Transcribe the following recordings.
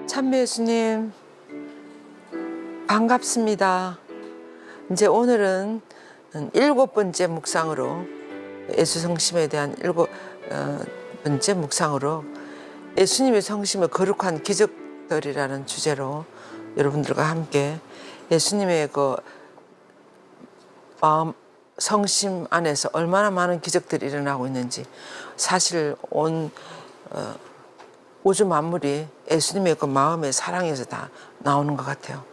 참배 예수님 반갑습니다. 이제 오늘은 7번째 묵상으로 예수 성심에 대한 7번째 묵상으로 예수님의 성심의 거룩한 기적들이라는 주제로 여러분들과 함께 예수님의 그 마음 성심 안에서 얼마나 많은 기적들이 일어나고 있는지, 사실 온 우주 만물이 예수님의 그 마음의 사랑에서 다 나오는 것 같아요.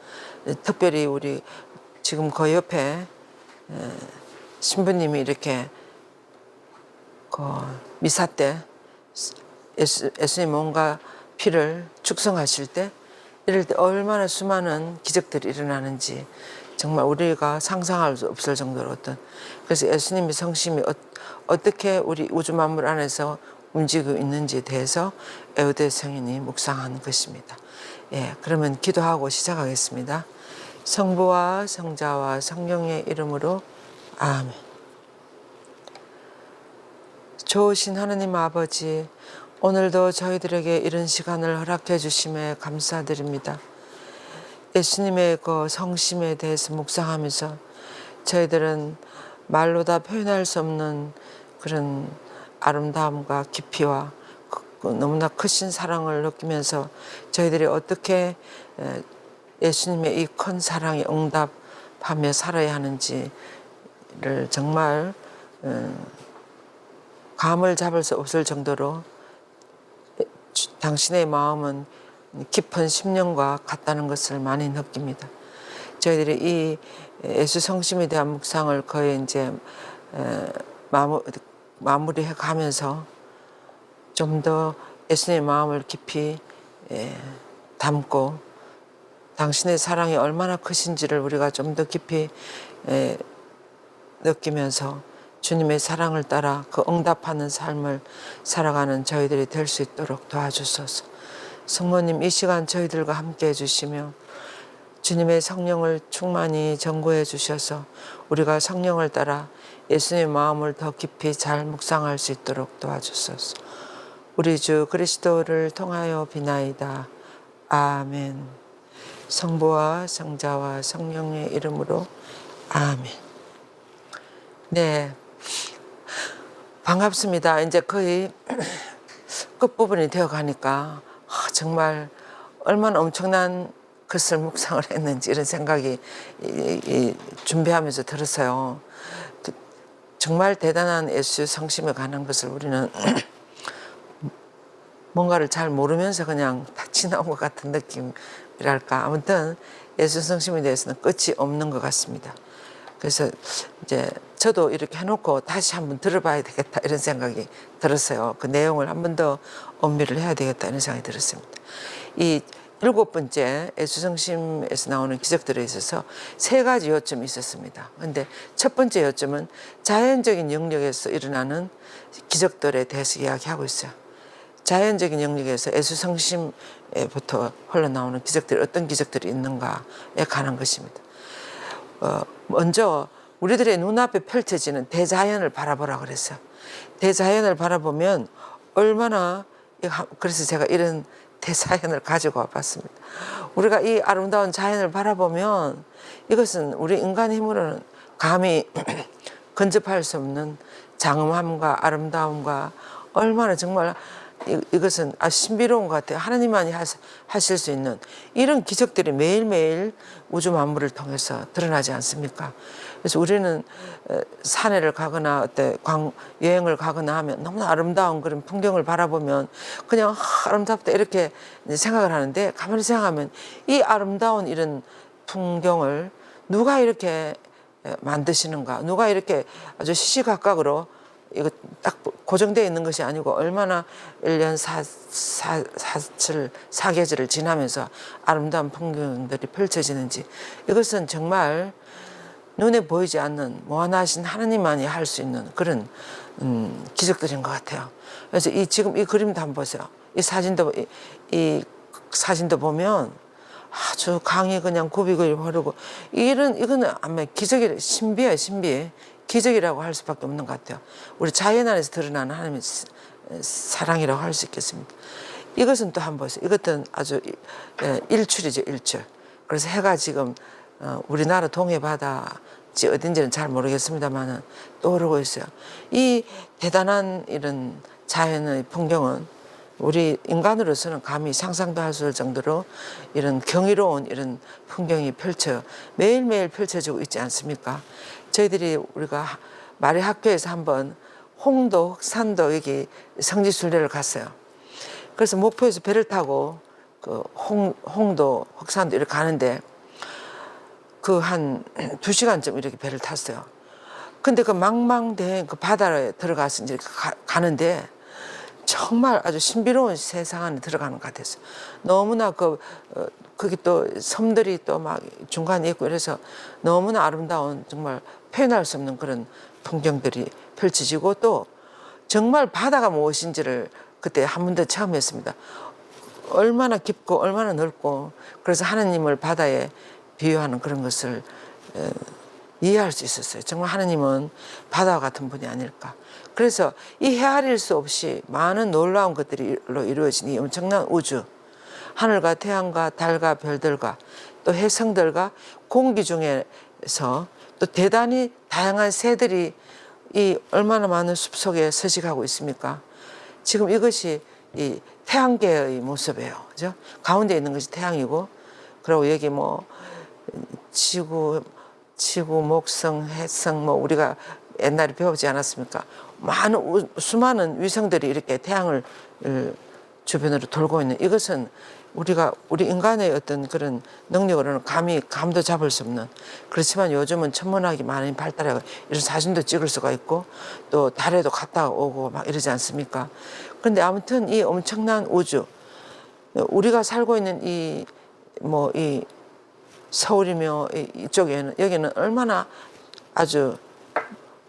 특별히 우리 지금 그 옆에 신부님이 이렇게 그 미사 때 예수님 몸과 피를 축성하실 때, 이럴 때 얼마나 수많은 기적들이 일어나는지 정말 우리가 상상할 수 없을 정도로 그래서 예수님의 성심이 어떻게 우리 우주 만물 안에서 움직이고 있는지에 대해서 에우대 성인이 묵상한 것입니다. 예, 그러면 기도하고 시작하겠습니다. 성부와 성자와 성령의 이름으로 아멘. 좋으신 하나님 아버지, 오늘도 저희들에게 이런 시간을 허락해 주심에 감사드립니다. 예수님의 그 성심에 대해서 묵상하면서 저희들은 말로 다 표현할 수 없는 그런 아름다움과 깊이와 너무나 크신 사랑을 느끼면서 저희들이 어떻게 예수님의 이 큰 사랑에 응답하며 살아야 하는지를 정말 감을 잡을 수 없을 정도로 당신의 마음은 깊은 심령과 같다는 것을 많이 느낍니다. 저희들이 이 예수 성심에 대한 묵상을 거의 이제 마무리해 가면서 좀 더 예수님의 마음을 깊이 담고 당신의 사랑이 얼마나 크신지를 우리가 좀 더 깊이 느끼면서 주님의 사랑을 따라 그 응답하는 삶을 살아가는 저희들이 될 수 있도록 도와주소서. 성모님, 이 시간 저희들과 함께 해주시며 주님의 성령을 충만히 전구해 주셔서 우리가 성령을 따라 예수님의 마음을 더 깊이 잘 묵상할 수 있도록 도와주소서. 우리 주 그리스도를 통하여 비나이다. 아멘. 성부와 성자와 성령의 이름으로 아멘. 네, 반갑습니다. 이제 거의 끝부분이 되어 가니까 정말 얼마나 엄청난 것을 묵상을 했는지 이런 생각이 준비하면서 들었어요. 정말 대단한 예수 성심에 관한 것을 우리는 뭔가를 잘 모르면서 그냥 다 지나온 것 같은 느낌이랄까. 아무튼 예수 성심에 대해서는 끝이 없는 것 같습니다. 그래서 이제 저도 이렇게 해놓고 다시 한번 들어봐야 되겠다 이런 생각이 들었어요. 그 내용을 한 번 더 엄밀을 해야 되겠다 이런 생각이 들었습니다. 이 7번째 예수성심에서 나오는 기적들에 있어서 3가지 요점이 있었습니다. 그런데 첫 번째 요점은 자연적인 영역에서 일어나는 기적들에 대해서 이야기하고 있어요. 자연적인 영역에서 예수성심부터 흘러나오는 기적들이 어떤 기적들이 있는가에 관한 것입니다. 먼저 우리들의 눈앞에 펼쳐지는 대자연을 바라보라 그랬어요. 대자연을 바라보면 얼마나, 그래서 제가 이런 대자연을 가지고 와봤습니다. 우리가 이 아름다운 자연을 바라보면 이것은 우리 인간의 힘으로는 감히 근접할 수 없는 장엄함과 아름다움과 얼마나 정말 이것은 신비로운 것 같아요. 하나님만이 하실 수 있는 이런 기적들이 매일매일 우주 만물을 통해서 드러나지 않습니까? 그래서 우리는 산에를 가거나 여행을 가거나 하면 너무나 아름다운 그런 풍경을 바라보면 그냥 아름답다 이렇게 생각을 하는데, 가만히 생각하면 이 아름다운 이런 풍경을 누가 이렇게 만드시는가, 누가 이렇게 아주 시시각각으로 이거 딱 고정되어 있는 것이 아니고 얼마나 1년 사계절을 지나면서 아름다운 풍경들이 펼쳐지는지, 이것은 정말 눈에 보이지 않는 무한하신 하나님만이 할 수 있는 그런 기적들인 것 같아요. 그래서 지금 이 그림도 한번 보세요. 이 사진도 보면 아주 강이 그냥 굽이굽이 흐르고 이거는 아마 기적이 신비해. 기적이라고 할 수밖에 없는 것 같아요. 우리 자연 안에서 드러나는 하나님의 사랑이라고 할 수 있겠습니다. 이것은 또 한번 보세요. 이것은 아주 일출이죠, 일출. 그래서 해가 지금 우리나라 동해 바다지 어딘지는 잘 모르겠습니다만은 떠오르고 있어요. 이 대단한 이런 자연의 풍경은 우리 인간으로서는 감히 상상도 할 수 없을 정도로 이런 경이로운 이런 풍경이 매일매일 펼쳐지고 있지 않습니까? 저희들이 우리가 말의 학교에서 한번 홍도, 흑산도 여기 성지순례를 갔어요. 그래서 목포에서 배를 타고 그 홍도, 흑산도 이렇게 가는데 그 한 2시간쯤 이렇게 배를 탔어요. 근데 그 망망대해 그 바다에 들어가서 이제 가는데 정말 아주 신비로운 세상 안에 들어가는 것 같았어요. 너무나 거기 또 섬들이 또 막 중간에 있고 이래서 너무나 아름다운 정말 표현할 수 없는 그런 풍경들이 펼쳐지고 또 정말 바다가 무엇인지를 그때 한 번 더 처음 했습니다. 얼마나 깊고 얼마나 넓고 그래서 하나님을 바다에 비유하는 그런 것을 이해할 수 있었어요. 정말 하나님은 바다와 같은 분이 아닐까. 그래서 이 헤아릴 수 없이 많은 놀라운 것들로 이루어진 이 엄청난 우주, 하늘과 태양과 달과 별들과 또 해성들과 공기 중에서 또 대단히 다양한 새들이 이 얼마나 많은 숲속에 서식하고 있습니까? 지금 이것이 이 태양계의 모습이에요. 그죠? 가운데 있는 것이 태양이고, 그리고 여기 뭐 지구, 목성, 해성, 뭐 우리가 옛날에 배우지 않았습니까? 수많은 위성들이 이렇게 태양을 주변으로 돌고 있는 이것은 우리 인간의 어떤 그런 능력으로는 감도 잡을 수 없는, 그렇지만 요즘은 천문학이 많이 발달해 이런 사진도 찍을 수가 있고 또 달에도 갔다 오고 막 이러지 않습니까? 그런데 아무튼 이 엄청난 우주, 우리가 살고 있는 이 서울이며 여기는 얼마나 아주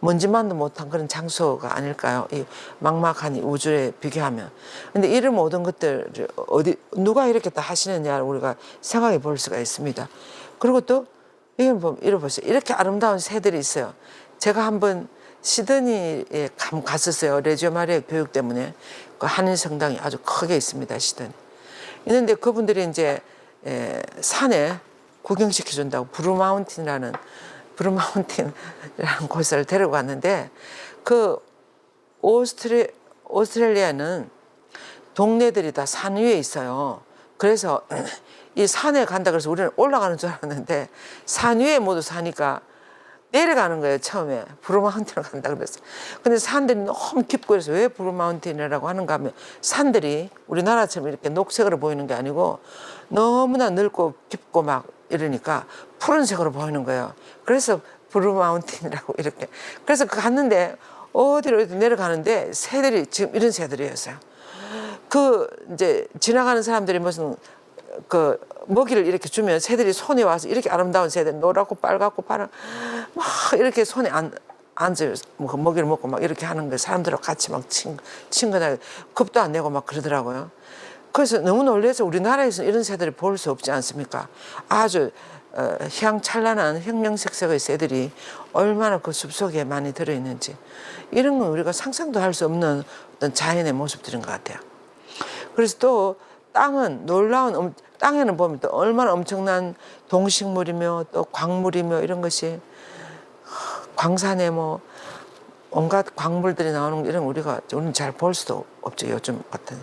먼지만도 못한 그런 장소가 아닐까요? 이 막막한 이 우주에 비교하면. 근데 이런 모든 것들을 누가 이렇게 다 하시느냐를 우리가 생각해 볼 수가 있습니다. 그리고 또 이걸 보세요. 이렇게 아름다운 새들이 있어요. 제가 한번 시드니에 갔었어요. 레지오 마리아 교육 때문에. 그 한인 성당이 아주 크게 있습니다. 시드니. 있는데 그분들이 이제 산에 구경시켜 준다고 브루마운틴이라는 곳을 데리고 갔는데 그 오스트레일리아는 동네들이 다 산 위에 있어요. 그래서 이 산에 간다 그래서 우리는 올라가는 줄 알았는데 산 위에 모두 사니까 내려가는 거예요. 처음에 브루마운틴을 간다 그랬어요. 근데 산들이 너무 깊고 그래서 왜 브루마운틴이라고 하는가 하면 산들이 우리나라처럼 이렇게 녹색으로 보이는 게 아니고 너무나 넓고 깊고 막 이러니까 푸른색으로 보이는 거예요. 그래서 브루마운틴이라고 이렇게. 그래서 갔는데 어디로 내려가는데 새들이 지금 이런 새들이었어요. 이제 지나가는 사람들이 무슨 먹이를 이렇게 주면 새들이 손에 와서 이렇게 아름다운 새들 노랗고 빨갛고 파란 막 이렇게 손에 앉아요. 먹이를 먹고 막 이렇게 하는 거 사람들하고 같이 막 친근하게 겁도 안 내고 막 그러더라고요. 그래서 너무 놀라서 우리나라에서는 이런 새들을 볼 수 없지 않습니까? 아주 휘황찬란한 형형색색의 새들이 얼마나 그 숲속에 많이 들어있는지 이런 건 우리가 상상도 할 수 없는 어떤 자연의 모습들인 것 같아요. 그래서 또 땅에는 보면 또 얼마나 엄청난 동식물이며 또 광물이며 이런 것이 광산에 뭐 온갖 광물들이 나오는 이런 우리는 잘 볼 수도 없죠. 요즘 같은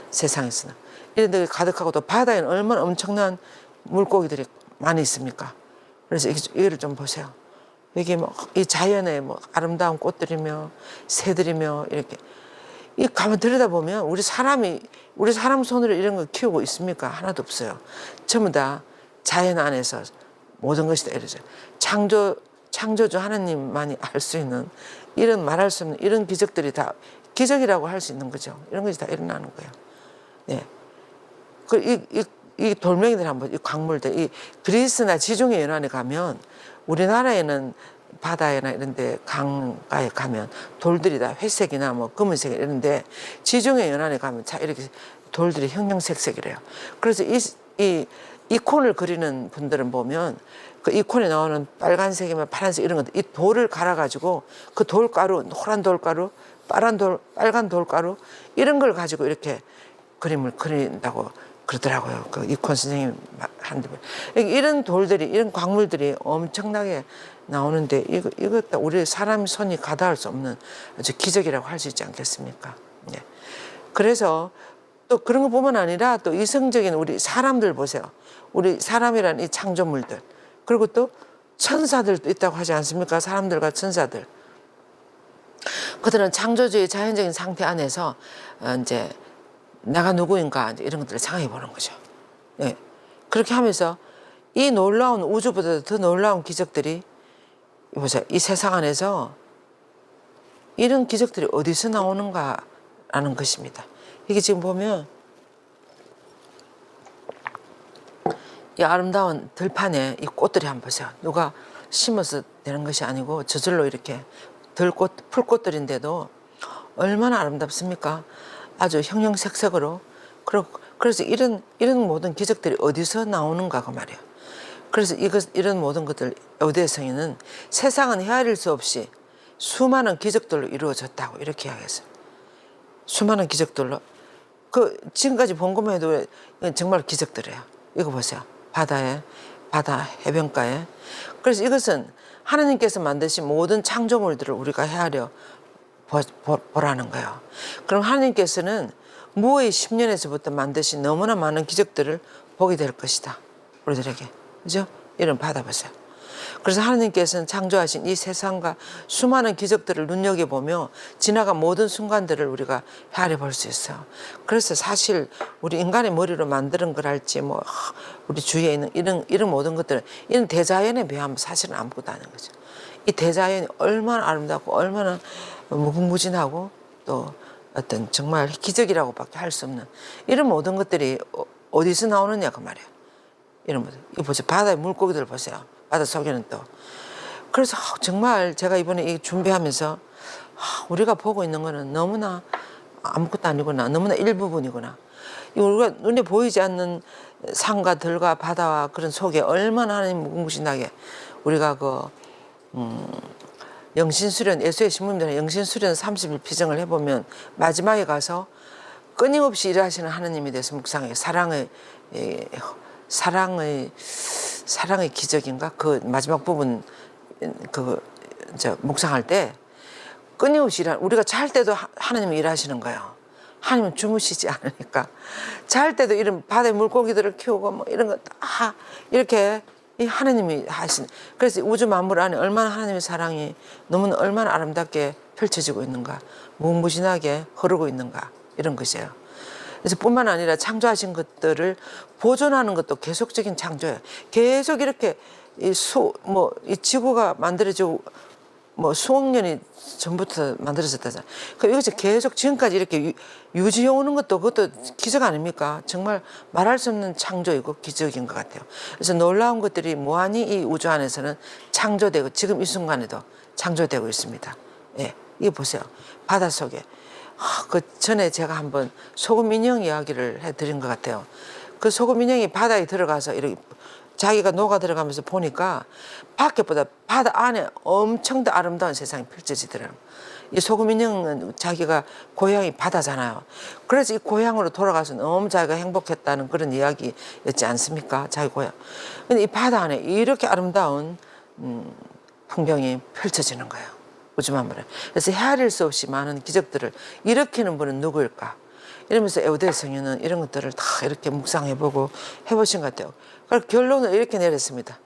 세상에서는. 이런 데 가득하고 또 바다에는 얼마나 엄청난 물고기들이 많이 있습니까? 그래서 이거를 좀 보세요. 여기 이 자연의 아름다운 꽃들이며 새들이며 이렇게 가만 들여다보면 우리 사람 손으로 이런 거 키우고 있습니까? 하나도 없어요. 전부 다 자연 안에서 모든 것이 다 이루어져요. 창조주 하나님만이 알 수 있는 이런 말할 수 없는 이런 기적들이 다 기적이라고 할 수 있는 거죠. 이런 것이 다 일어나는 거예요. 네. 이 돌멩이들 한번, 이 광물들, 이 그리스나 지중해 연안에 가면 우리나라에는 바다에나 이런 데 강가에 가면 돌들이 다 회색이나 검은색 이런데 지중해 연안에 가면 자 이렇게 돌들이 형형색색이래요. 그래서 이 이콘을 그리는 분들은 보면 그 이콘에 나오는 빨간색이나 파란색 이런 것들 이 돌을 갈아가지고 그 돌가루, 노란 돌가루, 빨간 돌가루 이런 걸 가지고 이렇게 그림을 그린다고 그러더라고요. 그 이콘 선생님 한데 이런 돌들이 이런 광물들이 엄청나게 나오는데 이거 우리 사람 손이 가다할 수 없는 아주 기적이라고 할 수 있지 않겠습니까? 네. 그래서 또 그런 것뿐만 아니라 또 이성적인 우리 사람들 보세요. 우리 사람이란 이 창조물들 그리고 또 천사들도 있다고 하지 않습니까? 사람들과 천사들. 그들은 창조주의 자연적인 상태 안에서 이제 내가 누구인가 이런 것들을 생각해 보는 거죠. 예. 그렇게 하면서 이 놀라운 우주보다 더 놀라운 기적들이 보세요. 이 세상 안에서 이런 기적들이 어디서 나오는가라는 것입니다. 이게 지금 보면 이 아름다운 들판에 이 꽃들이 한번 보세요. 누가 심어서 되는 것이 아니고 저절로 이렇게 들꽃, 풀꽃들인데도 얼마나 아름답습니까? 아주 형형색색으로. 그래서 이런 모든 기적들이 어디서 나오는가 그 말이에요. 그래서 이런 모든 것들 에우대성에는 세상은 헤아릴 수 없이 수많은 기적들로 이루어졌다고 이렇게 이야기했어요. 수많은 기적들로. 지금까지 본 것만 해도 정말 기적들이에요. 이거 보세요. 바다 해변가에. 그래서 이것은 하나님께서 만드신 모든 창조물들을 우리가 헤아려 보라는 거예요. 그럼 하나님께서는 무의 10년에서부터 만드신 너무나 많은 기적들을 보게 될 것이다. 우리들에게. 그죠? 이런 받아보세요. 그래서 하나님께서는 창조하신 이 세상과 수많은 기적들을 눈여겨보며 지나간 모든 순간들을 우리가 헤아려 볼 수 있어요. 그래서 사실 우리 인간의 머리로 만드는 거랄지 뭐 우리 주위에 있는 이런 모든 것들은 이런 대자연에 비하면 사실은 아무것도 아닌 거죠. 이 대자연이 얼마나 아름답고 얼마나 무궁무진하고 또 어떤 정말 기적이라고밖에 할 수 없는 이런 모든 것들이 어디서 나오느냐 그 말이에요. 이런 것들. 이거 보세요. 바다의 물고기들 보세요. 바다 속에는 또. 그래서 정말 제가 이번에 이 준비하면서 우리가 보고 있는 거는 너무나 아무것도 아니구나. 너무나 일부분이구나. 우리가 눈에 보이지 않는 산과 들과 바다와 그런 속에 얼마나 하나님 무궁무진하게 우리가 영신수련 예수의 신부님들은 영신수련 30일 피정을 해보면 마지막에 가서 끊임없이 일하시는 하나님에 대해서 묵상해요. 사랑의 기적인가? 그 마지막 부분 묵상할 때 끊임없이 우리가 잘 때도 하나님이 일하시는 거예요. 하나님은 주무시지 않으니까 잘 때도 이런 바다의 물고기들을 키우고 뭐 이런 거 다 이렇게 이 하나님이 하신. 그래서 우주 만물 안에 얼마나 하나님의 사랑이 너무나 얼마나 아름답게 펼쳐지고 있는가, 무궁무진하게 흐르고 있는가 이런 것이에요. 그래서 뿐만 아니라 창조하신 것들을 보존하는 것도 계속적인 창조예요. 계속 이렇게 이 지구가 만들어지고 뭐 수억 년이 전부터 만들어졌다잖아요. 이것이 계속 지금까지 이렇게 유지해 오는 것도 그것도 기적 아닙니까? 정말 말할 수 없는 창조이고 기적인 것 같아요. 그래서 놀라운 것들이 무한히 이 우주 안에서는 창조되고 지금 이 순간에도 창조되고 있습니다. 예, 이거 보세요. 바닷속에. 그 전에 제가 한번 소금 인형 이야기를 해드린 것 같아요. 그 소금 인형이 바다에 들어가서 이렇게 자기가 녹아 들어가면서 보니까 밖에보다 바다 안에 엄청 더 아름다운 세상이 펼쳐지더라고요. 이 소금 인형은 자기가 고향이 바다잖아요. 그래서 이 고향으로 돌아가서 너무 자기가 행복했다는 그런 이야기였지 않습니까? 자기 고향. 근데 이 바다 안에 이렇게 아름다운 풍경이 펼쳐지는 거예요. 우주 만물에. 그래서 헤아릴 수 없이 많은 기적들을 일으키는 분은 누구일까? 이러면서 에우대 성인은 이런 것들을 다 이렇게 묵상해보고 해보신 것 같아요. 그래서 결론을 이렇게 내렸습니다.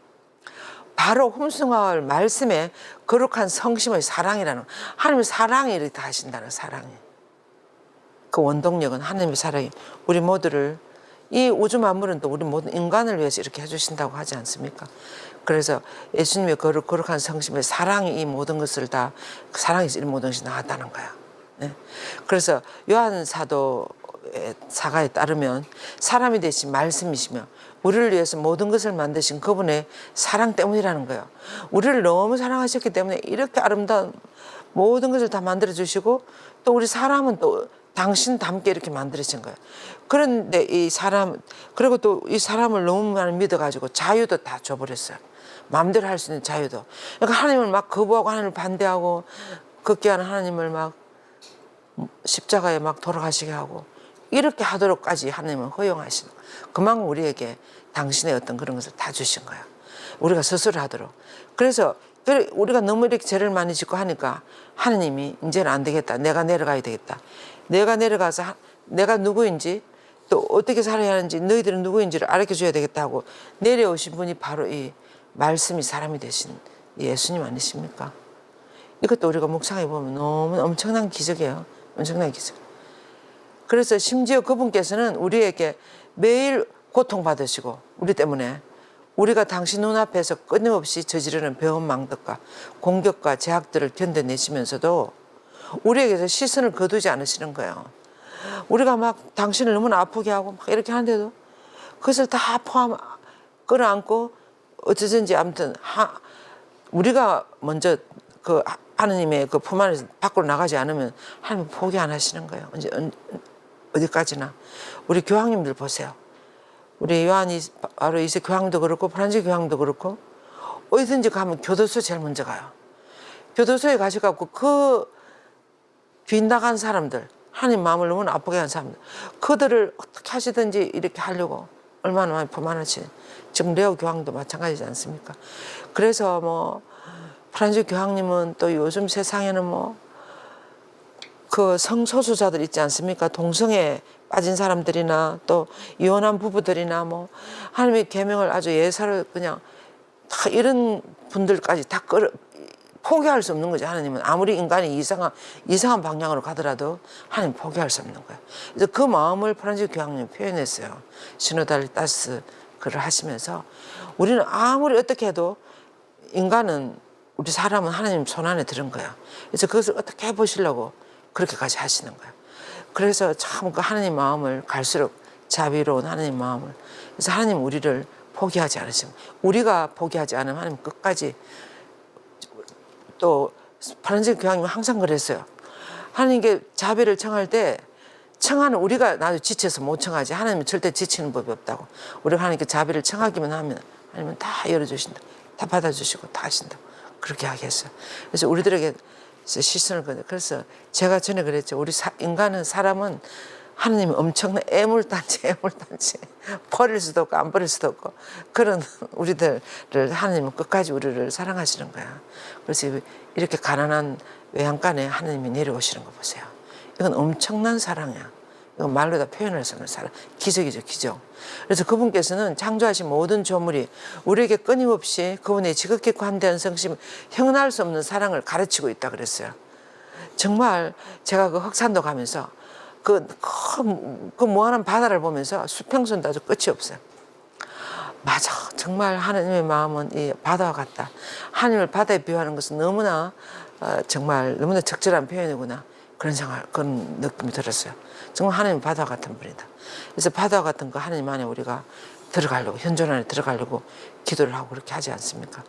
바로 홈승화의 말씀에 거룩한 성심의 사랑이라는, 하나님의 사랑이 이렇게 다 하신다는 사랑이. 그 원동력은 하나님의 사랑이 우리 모두를, 이 우주 만물은 또 우리 모든 인간을 위해서 이렇게 해주신다고 하지 않습니까? 그래서 예수님의 거룩한 성심의 사랑이 이 모든 것을 다, 사랑에서 이 모든 것이 나왔다는 거야. 네. 그래서 요한 사도의 사가에 따르면 사람이 되신 말씀이시며 우리를 위해서 모든 것을 만드신 그분의 사랑 때문이라는 거예요. 우리를 너무 사랑하셨기 때문에 이렇게 아름다운 모든 것을 다 만들어 주시고 또 우리 사람은 또 당신과 함께 이렇게 만들어진 거예요. 그런데 이 사람, 그리고 또 이 사람을 너무 많이 믿어가지고 자유도 다 줘버렸어요. 마음대로 할 수 있는 자유도. 그러니까 하나님을 막 거부하고 하나님을 반대하고 극기하는 하나님을 막 십자가에 막 돌아가시게 하고 이렇게 하도록까지 하나님은 허용하시는 거예요. 그만큼 우리에게 당신의 어떤 그런 것을 다 주신 거예요. 우리가 스스로 하도록. 그래서 우리가 너무 이렇게 죄를 많이 짓고 하니까 하나님이 이제는 안 되겠다. 내가 내려가야 되겠다. 내가 내려가서 내가 누구인지 또 어떻게 살아야 하는지 너희들은 누구인지를 알려줘야 되겠다 하고 내려오신 분이 바로 이 말씀이 사람이 되신 예수님 아니십니까? 이것도 우리가 묵상해 보면 너무 엄청난 기적이에요. 엄청난 기적. 그래서 심지어 그분께서는 우리에게 매일 고통받으시고 우리 때문에 우리가 당신 눈앞에서 끊임없이 저지르는 배은망덕과 공격과 제약들을 견뎌내시면서도 우리에게서 시선을 거두지 않으시는 거예요. 우리가 막 당신을 너무나 아프게 하고 막 이렇게 하는데도 그것을 다 끌어안고 어쩌든지 아무튼 우리가 먼저 그 하느님의 그 품 안에서 밖으로 나가지 않으면 하나님 포기 안 하시는 거예요. 언제 어디까지나. 우리 교황님들 보세요. 우리 요한이 바로 이세 교황도 그렇고 프란시스 교황도 그렇고 어디든지 가면 교도소 제일 먼저 가요. 교도소에 가셔갖고 그 빗나간 사람들, 하나님 마음을 너무 아프게 한 사람들, 그들을 어떻게 하시든지 이렇게 하려고 얼마나 많이 포만하시는. 지금 레오 교황도 마찬가지지 않습니까? 그래서 뭐 프란시스 교황님은 또 요즘 세상에는 뭐 그 성소수자들 있지 않습니까? 동성애 빠진 사람들이나 또 이혼한 부부들이나 뭐 하나님의 계명을 아주 예사를 그냥 다 이런 분들까지 다 포기할 수 없는 거죠. 하나님은 아무리 인간이 이상한 방향으로 가더라도 하나님 포기할 수 없는 거예요. 그래서 그 마음을 프란시스 교황님이 표현했어요. 시노달리타스 글을 하시면서 우리는 아무리 어떻게 해도 인간은 우리 사람은 하나님 손 안에 들은 거예요. 그래서 그것을 어떻게 해보시려고 그렇게까지 하시는 거예요. 그래서 참 그 하나님 마음을 갈수록 자비로운 하나님 마음을 그래서 하나님 우리를 포기하지 않으십니다. 우리가 포기하지 않으면 하나님 끝까지 또 프란시스 교황님은 항상 그랬어요. 하나님께 자비를 청할 때 청하는 우리가 나도 지쳐서 못 청하지 하나님은 절대 지치는 법이 없다고. 우리가 하나님께 자비를 청하기만 하면 하나님은 다 열어주신다. 다 받아주시고 다 하신다. 그렇게 하겠어요. 그래서 우리들에게 시선을 거둬. 그래서 제가 전에 그랬죠. 우리 인간은 사람은 하나님이 엄청난 애물단지 버릴 수도 없고 안 버릴 수도 없고 그런 우리들을 하나님은 끝까지 우리를 사랑하시는 거야. 그래서 이렇게 가난한 외양간에 하나님이 내려오시는 거 보세요. 이건 엄청난 사랑이야. 이건 말로 다 표현할 수 없는 사랑. 기적이죠, 기적. 그래서 그분께서는 창조하신 모든 조물이 우리에게 끊임없이 그분의 지극히 관대한 성심, 형언할 수 없는 사랑을 가르치고 있다 그랬어요. 정말 제가 그 흑산도 가면서 그 무한한 바다를 보면서 수평선도 아주 끝이 없어요. 맞아. 정말 하나님의 마음은 이 바다와 같다. 하나님을 바다에 비유하는 것은 너무나 정말 너무나 적절한 표현이구나. 그런 느낌이 들었어요. 정말 하나님 바다와 같은 분이다. 그래서 바다와 같은 그 하나님 안에 우리가 들어가려고 현존 안에 들어가려고 기도를 하고 그렇게 하지 않습니까?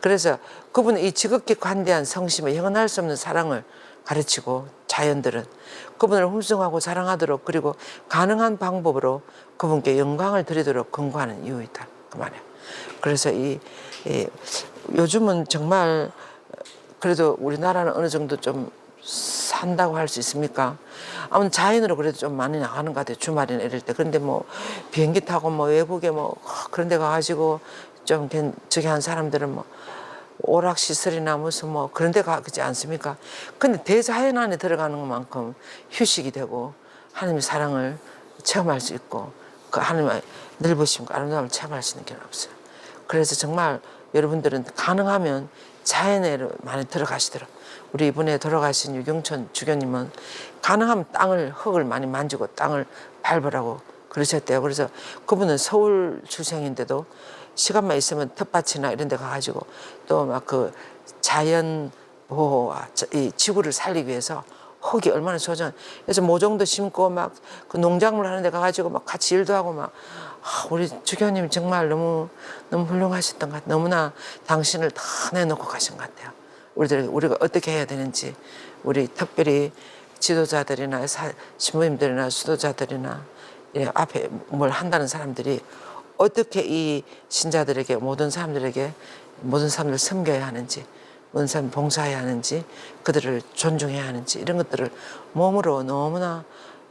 그래서 그분의 이 지극히 관대한 성심에 형언할 수 없는 사랑을 가르치고 자연들은 그분을 hum성하고 사랑하도록 그리고 가능한 방법으로 그분께 영광을 드리도록 근거하는 이유이다. 그 말이에요. 그래서 요즘은 정말 그래도 우리나라는 어느 정도 좀 산다고 할 수 있습니까? 아무튼 자연으로 그래도 좀 많이 나가는 것 같아요. 주말이나 이럴 때. 그런데 뭐 비행기 타고 뭐 외국에 뭐 그런 데 가가지고 좀 저기 한 사람들은 뭐 오락시설이나 무슨 뭐 그런 데 가지 않습니까? 근데 대자연 안에 들어가는 것만큼 휴식이 되고 하나님의 사랑을 체험할 수 있고 그 하나님의 넓으심과 아름다움을 체험할 수 있는 게 없어요. 그래서 정말 여러분들은 가능하면 자연에 많이 들어가시도록 우리 이번에 돌아가신 유경천 주교님은 가능하면 흙을 많이 만지고 땅을 밟으라고 그러셨대요. 그래서 그분은 서울 출생인데도 시간만 있으면 텃밭이나 이런 데 가가지고 또 막 그 자연 보호와 이 지구를 살리기 위해서 흙이 얼마나 소중한 그래서 모종도 심고 막 그 농작물 하는 데 가가지고 막 같이 일도 하고 막 우리 주교님 정말 너무 훌륭하셨던 것 같아요. 너무나 당신을 다 내놓고 가신 것 같아요. 우리가 어떻게 해야 되는지 우리 특별히 지도자들이나 신부님들이나 수도자들이나 앞에 뭘 한다는 사람들이 어떻게 이 신자들에게 모든 사람들을 섬겨야 하는지 모든 사람 봉사해야 하는지 그들을 존중해야 하는지 이런 것들을 몸으로 너무나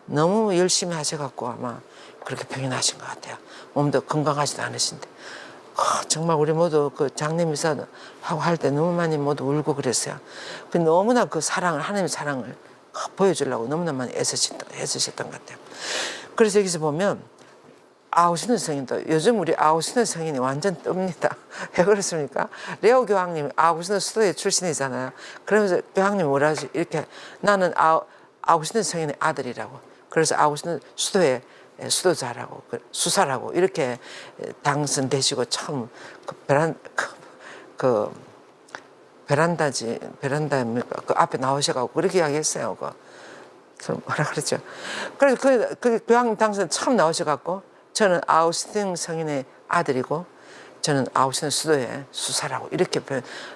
너무 열심히 하셔갖고 아마 그렇게 병이 나신 것 같아요. 몸도 건강하지도 않으신데. 정말 우리 모두 그 장례미사 하고 할 때 너무 많이 모두 울고 그랬어요. 너무나 그 사랑을, 하나님의 사랑을 보여주려고 너무나 많이 애쓰셨던 것 같아요. 그래서 여기서 보면 아우시는 성인도 요즘 우리 아우시는 성인이 완전 뜹니다. 왜 그렇습니까? 레오 교황님이 아우시는 수도의 출신이잖아요. 그러면서 교황님이 뭐라 하지? 이렇게 나는 아우시는 성인의 아들이라고. 그래서 아우시는 수도의 수도자라고 수사라고 이렇게 당선되시고 처음 그 베란다입니까? 그 앞에 나오셔가지고 그렇게 이야기했어요. 뭐라 그랬죠? 그래서 그 교황님 당선 처음 나오셔갖고 저는 아우스틴 성인의 아들이고 저는 아우스틴 수도의 수사라고 이렇게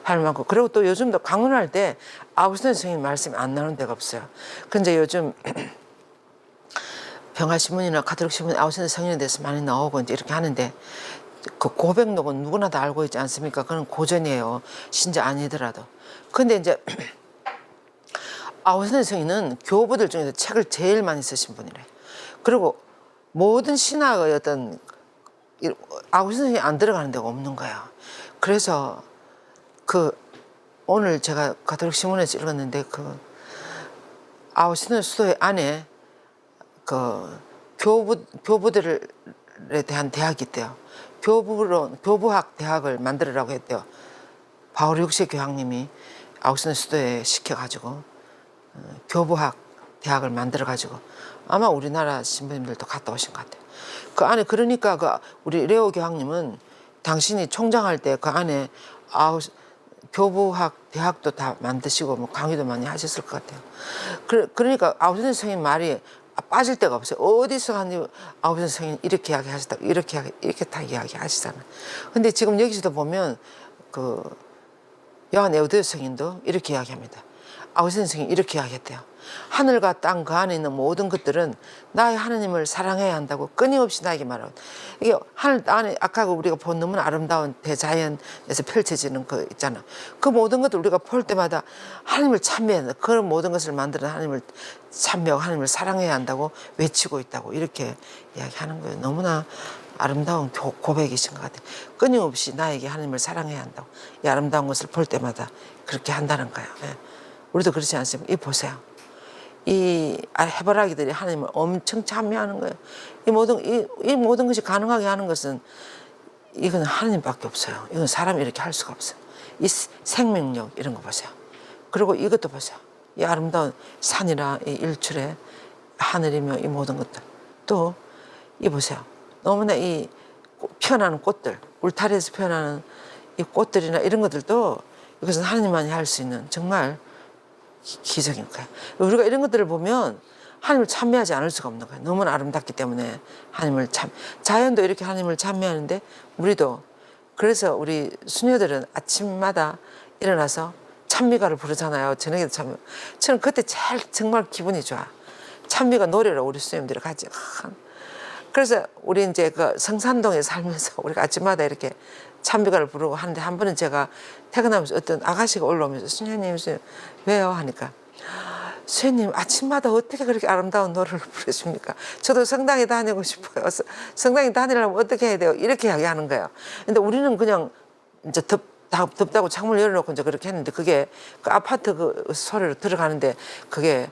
할 만큼. 그리고 또 요즘도 강론할 때 아우스틴 성인 말씀이 안 나오는 데가 없어요. 근데 요즘 평화신문이나 가톨릭신문에 아우스틴 성인에 대해서 많이 나오고 이제 이렇게 하는데 그 고백록은 누구나 다 알고 있지 않습니까? 그건 고전이에요. 신자 아니더라도. 근데 이제 아우스틴 성인은 교부들 중에서 책을 제일 많이 쓰신 분이래. 그리고 모든 신학의 어떤 아우스틴 성인이 안 들어가는 데가 없는 거야. 그래서 오늘 제가 가톨릭 신문에서 읽었는데 아우스틴 수도의 안에 교부들에 대한 대학이 있대요. 교부학 대학을 만들으라고 했대요. 바울 6세 교황님이 아우스틴 수도에 시켜가지고 교부학 대학을 만들어가지고 아마 우리나라 신부님들도 갔다 오신 것 같아요. 그 안에 그러니까 우리 레오 교황님은 당신이 총장할 때 그 안에 교부학 대학도 다 만드시고 뭐 강의도 많이 하셨을 것 같아요. 그러니까 아우스틴 성인 말이 빠질 데가 없어요. 어디서 한 아우스틴 성인 이렇게 이야기하시다 이렇게 다 이야기하시잖아요. 근데 지금 여기서도 보면 요한 에우드 성인도 이렇게 이야기합니다. 아우스틴 성인이 이렇게 이야기했대요. 하늘과 땅 그 안에 있는 모든 것들은 나의 하나님을 사랑해야 한다고 끊임없이 나에게 말하고, 이게 하늘 안에 아까 우리가 본 너무나 아름다운 대자연에서 펼쳐지는 거 있잖아. 그 모든 것들 우리가 볼 때마다 하나님을 찬미해야 한다. 그런 모든 것을 만드는 하나님을 찬미하고 하나님을 사랑해야 한다고 외치고 있다고 이렇게 이야기하는 거예요. 너무나 아름다운 고백이신 것 같아요. 끊임없이 나에게 하나님을 사랑해야 한다고 이 아름다운 것을 볼 때마다 그렇게 한다는 거예요. 예. 우리도 그렇지 않습니까? 이 보세요. 이 해바라기들이 하나님을 엄청 찬미하는 거예요. 이 모든 것이 가능하게 하는 것은 이건 하나님밖에 없어요. 이건 사람이 이렇게 할 수가 없어요. 이 생명력 이런 거 보세요. 그리고 이것도 보세요. 이 아름다운 산이라 이 일출에 하늘이며 이 모든 것들. 또 이 보세요. 너무나 이 피어나는 꽃들, 울타리에서 피어나는 이 꽃들이나 이런 것들도 이것은 하나님만이 할 수 있는 정말 기적인 거예요. 우리가 이런 것들을 보면 하나님을 찬미하지 않을 수가 없는 거예요. 너무나 아름답기 때문에 자연도 이렇게 하나님을 찬미하는데 우리도. 그래서 우리 수녀들은 아침마다 일어나서 찬미가를 부르잖아요. 저녁에도 찬미. 저는 그때 제일 정말 기분이 좋아. 찬미가 노래로 우리 수녀님들이 같이. 그래서 우리 이제 성산동에 살면서 우리가 아침마다 이렇게 찬미가를 부르고 하는데, 한 번은 제가 퇴근하면서 어떤 아가씨가 올라오면서 수녀님 왜요? 하니까 수녀님 아침마다 어떻게 그렇게 아름다운 노래를 부르십니까? 저도 성당에 다니고 싶어요. 성당에 다니려면 어떻게 해야 돼요? 이렇게 이야기하는 거예요. 근데 우리는 그냥 이제 덥다고 창문을 열어놓고 이제 그렇게 했는데, 그게 아파트 소리로 들어가는데 그게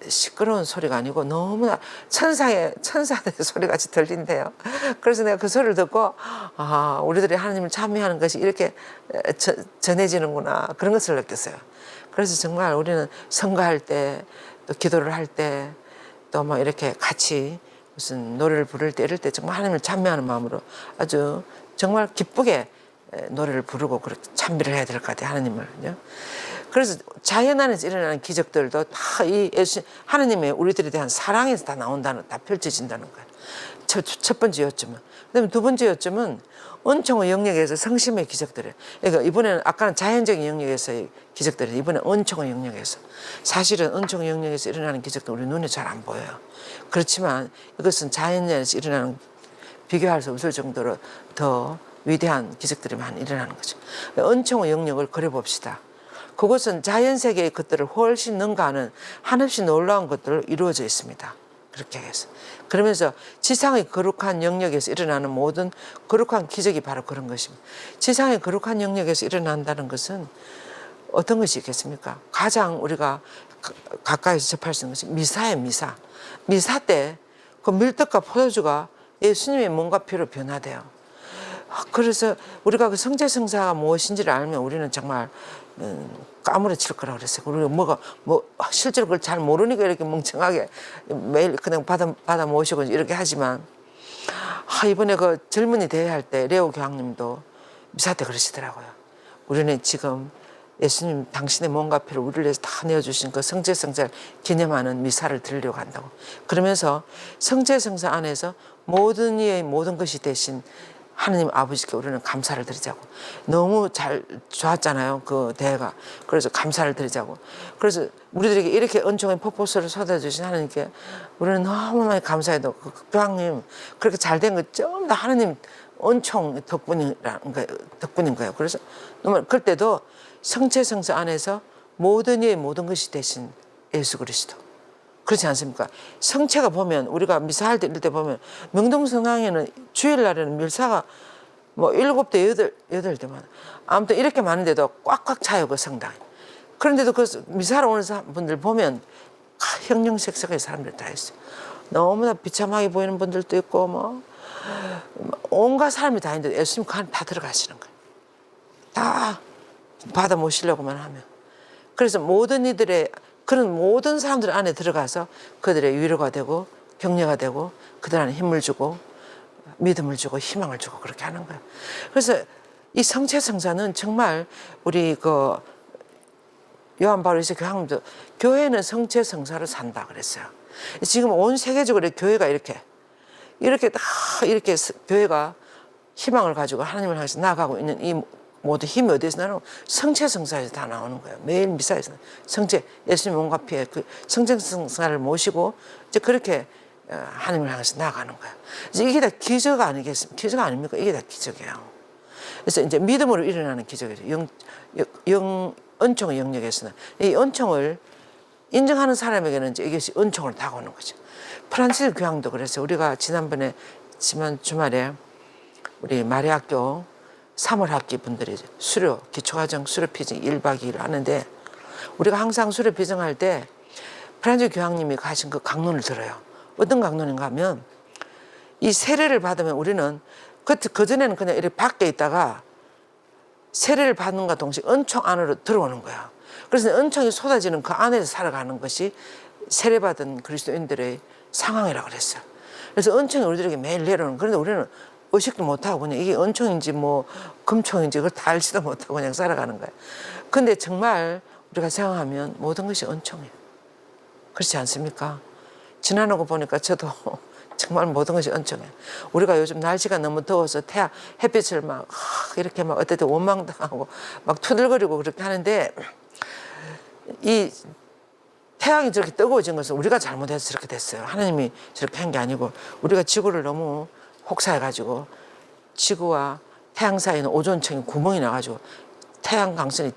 시끄러운 소리가 아니고 너무나 천사의 소리 같이 들린대요. 그래서 내가 그 소리를 듣고 우리들이 하나님을 찬미하는 것이 이렇게 전해지는구나, 그런 것을 느꼈어요. 그래서 정말 우리는 선거할 때 또 기도를 할 때 또 막 이렇게 같이 무슨 노래를 부를 때 이럴 때 정말 하나님을 찬미하는 마음으로 아주 정말 기쁘게 노래를 부르고 그렇게 찬미를 해야 될 것 같아요, 하나님을. 그래서 자연 안에서 일어나는 기적들도 다 이 하나님의 우리들에 대한 사랑에서 다 다 펼쳐진다는 거예요. 첫 번째 요점은. 그다음에 두 번째 요점은 은총의 영역에서 성심의 기적들이에요. 그러니까 이번에는 아까는 자연적인 영역에서의 기적들이에요. 이번엔 은총의 영역에서. 사실은 은총의 영역에서 일어나는 기적도 우리 눈에 잘 안 보여요. 그렇지만 이것은 자연에서 일어나는, 비교할 수 없을 정도로 더 위대한 기적들이 많이 일어나는 거죠. 은총의 영역을 그려봅시다. 그것은 자연 세계의 것들을 훨씬 능가하는 한없이 놀라운 것들로 이루어져 있습니다. 그렇게 해서 그러면서 지상의 거룩한 영역에서 일어나는 모든 거룩한 기적이 바로 그런 것입니다. 지상의 거룩한 영역에서 일어난다는 것은 어떤 것이 있겠습니까? 가장 우리가 가까이서 접할 수 있는 것이 미사예요. 미사 때 그 밀떡과 포도주가 예수님의 몸과 피로 변화돼요. 그래서 우리가 그 성제성사가 무엇인지를 알면 우리는 정말 까무러칠 거라고 그랬어요. 우리가 실제로 그걸 잘 모르니까 이렇게 멍청하게 매일 그냥 받아 모시고 이렇게 하지만 이번에 그 젊은이 대회할 때 레오 교황님도 미사 때 그러시더라고요. 우리는 지금 예수님 당신의 몸과 피를 우리를 위해서 다 내어주신 그 성제성사를 기념하는 미사를 드리려고 한다고. 그러면서 성제성사 안에서 모든 이의 모든 것이 되신 하느님 아버지께 우리는 감사를 드리자고. 너무 좋았잖아요. 그 대회가. 그래서 감사를 드리자고. 그래서 우리들에게 이렇게 은총의 폭포수를 쏟아주신 하느님께 우리는 너무 많이 감사해도 그 교황님 그렇게 잘된 거 전부 다 하느님 은총 덕분인 거예요. 그래서 그때도 성체성사 안에서 모든 이의 모든 것이 되신 예수 그리스도. 그렇지 않습니까? 성체가 보면 우리가 미사할 때 이럴 때 보면 명동성당에는 주일날에는 밀사가 뭐 7대 8대만 아무튼 이렇게 많은데도 꽉꽉 차요 그 성당이. 그런데도 그 미사하러 오는 분들 보면 형형색색의 사람들 다 있어요. 너무나 비참하게 보이는 분들도 있고 뭐 온갖 사람이 다 있는데 예수님 그 안에 다 들어가시는 거예요. 다 받아 모시려고만 하면. 그래서 모든 이들의 그런 모든 사람들 안에 들어가서 그들의 위로가 되고 격려가 되고 그들 안에 힘을 주고 믿음을 주고 희망을 주고 그렇게 하는 거예요. 그래서 이 성체성사는 정말 우리 그 요한 바울 2세 교황님도 교회는 성체성사를 산다 그랬어요. 지금 온 세계적으로 교회가 이렇게 교회가 희망을 가지고 하나님을 향해서 나아가고 있는 이 모두 힘이 어디서 나오는 성체성사에서 다 나오는 거예요. 매일 미사에서 성체 예수님 몸과 피에 그 성체성사를 모시고 이제 그렇게 하나님을 향해서 나아가는 거예요. 이제 이게 다 기적 아니겠습니까? 기적 아닙니까? 이게 다 기적이에요. 그래서 이제 믿음으로 일어나는 기적이죠. 은총의 영역에서는 이 은총을 인정하는 사람에게는 이제 이것이 은총을 다가오는 거죠. 프란시스 교황도 그래서 우리가 지난 주말에 우리 마리아학교 3월 학기 분들이 기초과정 수료 피증 1박 2일 하는데 우리가 항상 수료 피증할 때 프란시스 교황님이 가신 그 강론을 들어요. 어떤 강론인가 하면 이 세례를 받으면 우리는 그전에는 그냥 이렇게 밖에 있다가 세례를 받는과 동시에 은총 안으로 들어오는 거야. 그래서 은총이 쏟아지는 그 안에서 살아가는 것이 세례받은 그리스도인들의 상황이라고 그랬어요. 그래서 은총이 우리들에게 매일 내려오는. 그런데 우리는 의식도 못하고 그냥 이게 은총인지 뭐 금총인지 그걸 다 알지도 못하고 그냥 살아가는 거예요. 근데 정말 우리가 생각하면 모든 것이 은총이에요. 그렇지 않습니까? 지나는 거 보니까 저도 정말 모든 것이 은총이에요. 우리가 요즘 날씨가 너무 더워서 햇빛을 막 이렇게 막 어떨 때 원망당하고 막 투덜거리고 그렇게 하는데 이 태양이 저렇게 뜨거워진 것은 우리가 잘못해서 저렇게 됐어요. 하나님이 저렇게 한 게 아니고 우리가 지구를 너무 혹사해가지고 지구와 태양 사이는 오존층이 구멍이 나가지고 태양 강선이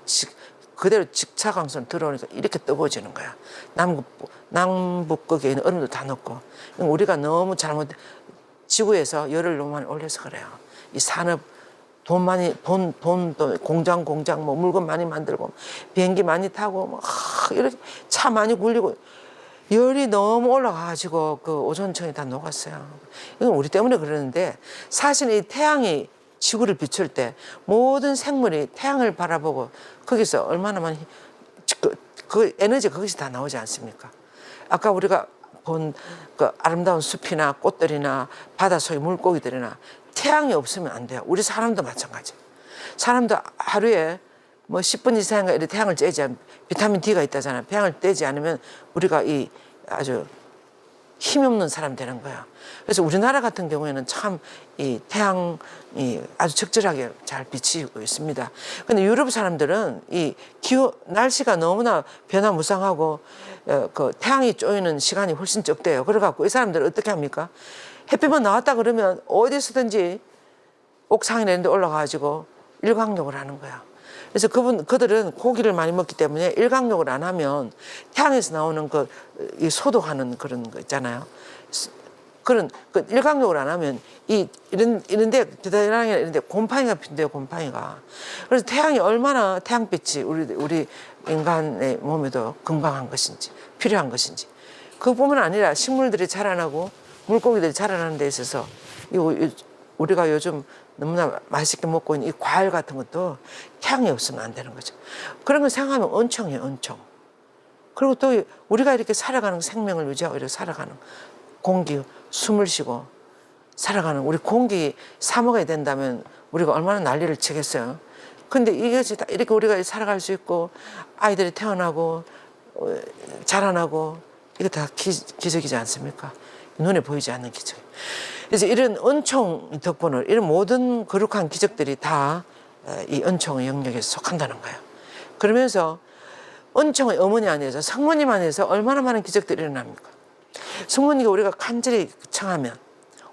그대로 직차광선 들어오니까 이렇게 뜨거워지는 거야. 남북극에 있는 얼음도 다 녹고. 우리가 너무 지구에서 열을 너무 많이 올려서 그래요. 이 산업, 돈도 공장 뭐 물건 많이 만들고 비행기 많이 타고 뭐 이렇게 차 많이 굴리고 열이 너무 올라가가지고 그 오존층이 다 녹았어요. 이건 우리 때문에 그러는데 사실 이 태양이 지구를 비출 때 모든 생물이 태양을 바라보고 거기서 얼마나 많이 그 에너지 그것이 다 나오지 않습니까? 아까 우리가 본 그 아름다운 숲이나 꽃들이나 바닷속의 물고기들이나 태양이 없으면 안 돼요. 우리 사람도 마찬가지. 사람도 하루에 뭐 10분 이상인가 이렇게 태양을 쬐지 않으면 비타민 D가 있다잖아요. 태양을 떼지 않으면 우리가 이 아주 힘이 없는 사람 되는 거야. 그래서 우리나라 같은 경우에는 참 이 태양이 아주 적절하게 잘 비치고 있습니다. 근데 유럽 사람들은 이 날씨가 너무나 변화무쌍하고 그 태양이 쪼이는 시간이 훨씬 적대요. 그래갖고 이 사람들은 어떻게 합니까? 햇빛만 나왔다 그러면 어디서든지 옥상이나 이런 데 올라가가지고 일광욕을 하는 거야. 그래서 그들은 고기를 많이 먹기 때문에 일광욕을 안 하면 태양에서 나오는 이 소독하는 그런 거 있잖아요. 그런 일광욕을 안 하면 이런데 겨드랑이나 이런데 곰팡이가 핀대요, 곰팡이가. 그래서 태양이 얼마나 태양빛이 우리 인간의 몸에도 건강한 것인지 필요한 것인지 그뿐만 아니라 식물들이 자라나고 물고기들이 자라나는 데 있어서 우리가 요즘 너무나 맛있게 먹고 있는 이 과일 같은 것도 태양이 없으면 안 되는 거죠. 그런 걸 생각하면 은총이에요, 은총. 그리고 또 우리가 이렇게 살아가는 생명을 유지하고 이렇게 살아가는 공기, 숨을 쉬고 살아가는 우리 공기 사 먹어야 된다면 우리가 얼마나 난리를 치겠어요. 근데 이것이 다 이렇게 우리가 살아갈 수 있고 아이들이 태어나고 자라나고 이거 다 기적이지 않습니까? 눈에 보이지 않는 기적. 그래서 이런 은총 덕분을 이런 모든 거룩한 기적들이 다 이 은총의 영역에 속한다는 거예요. 그러면서 은총의 어머니 안에서 성모님 안에서 얼마나 많은 기적들이 일어납니까? 성모님과 우리가 간절히 청하면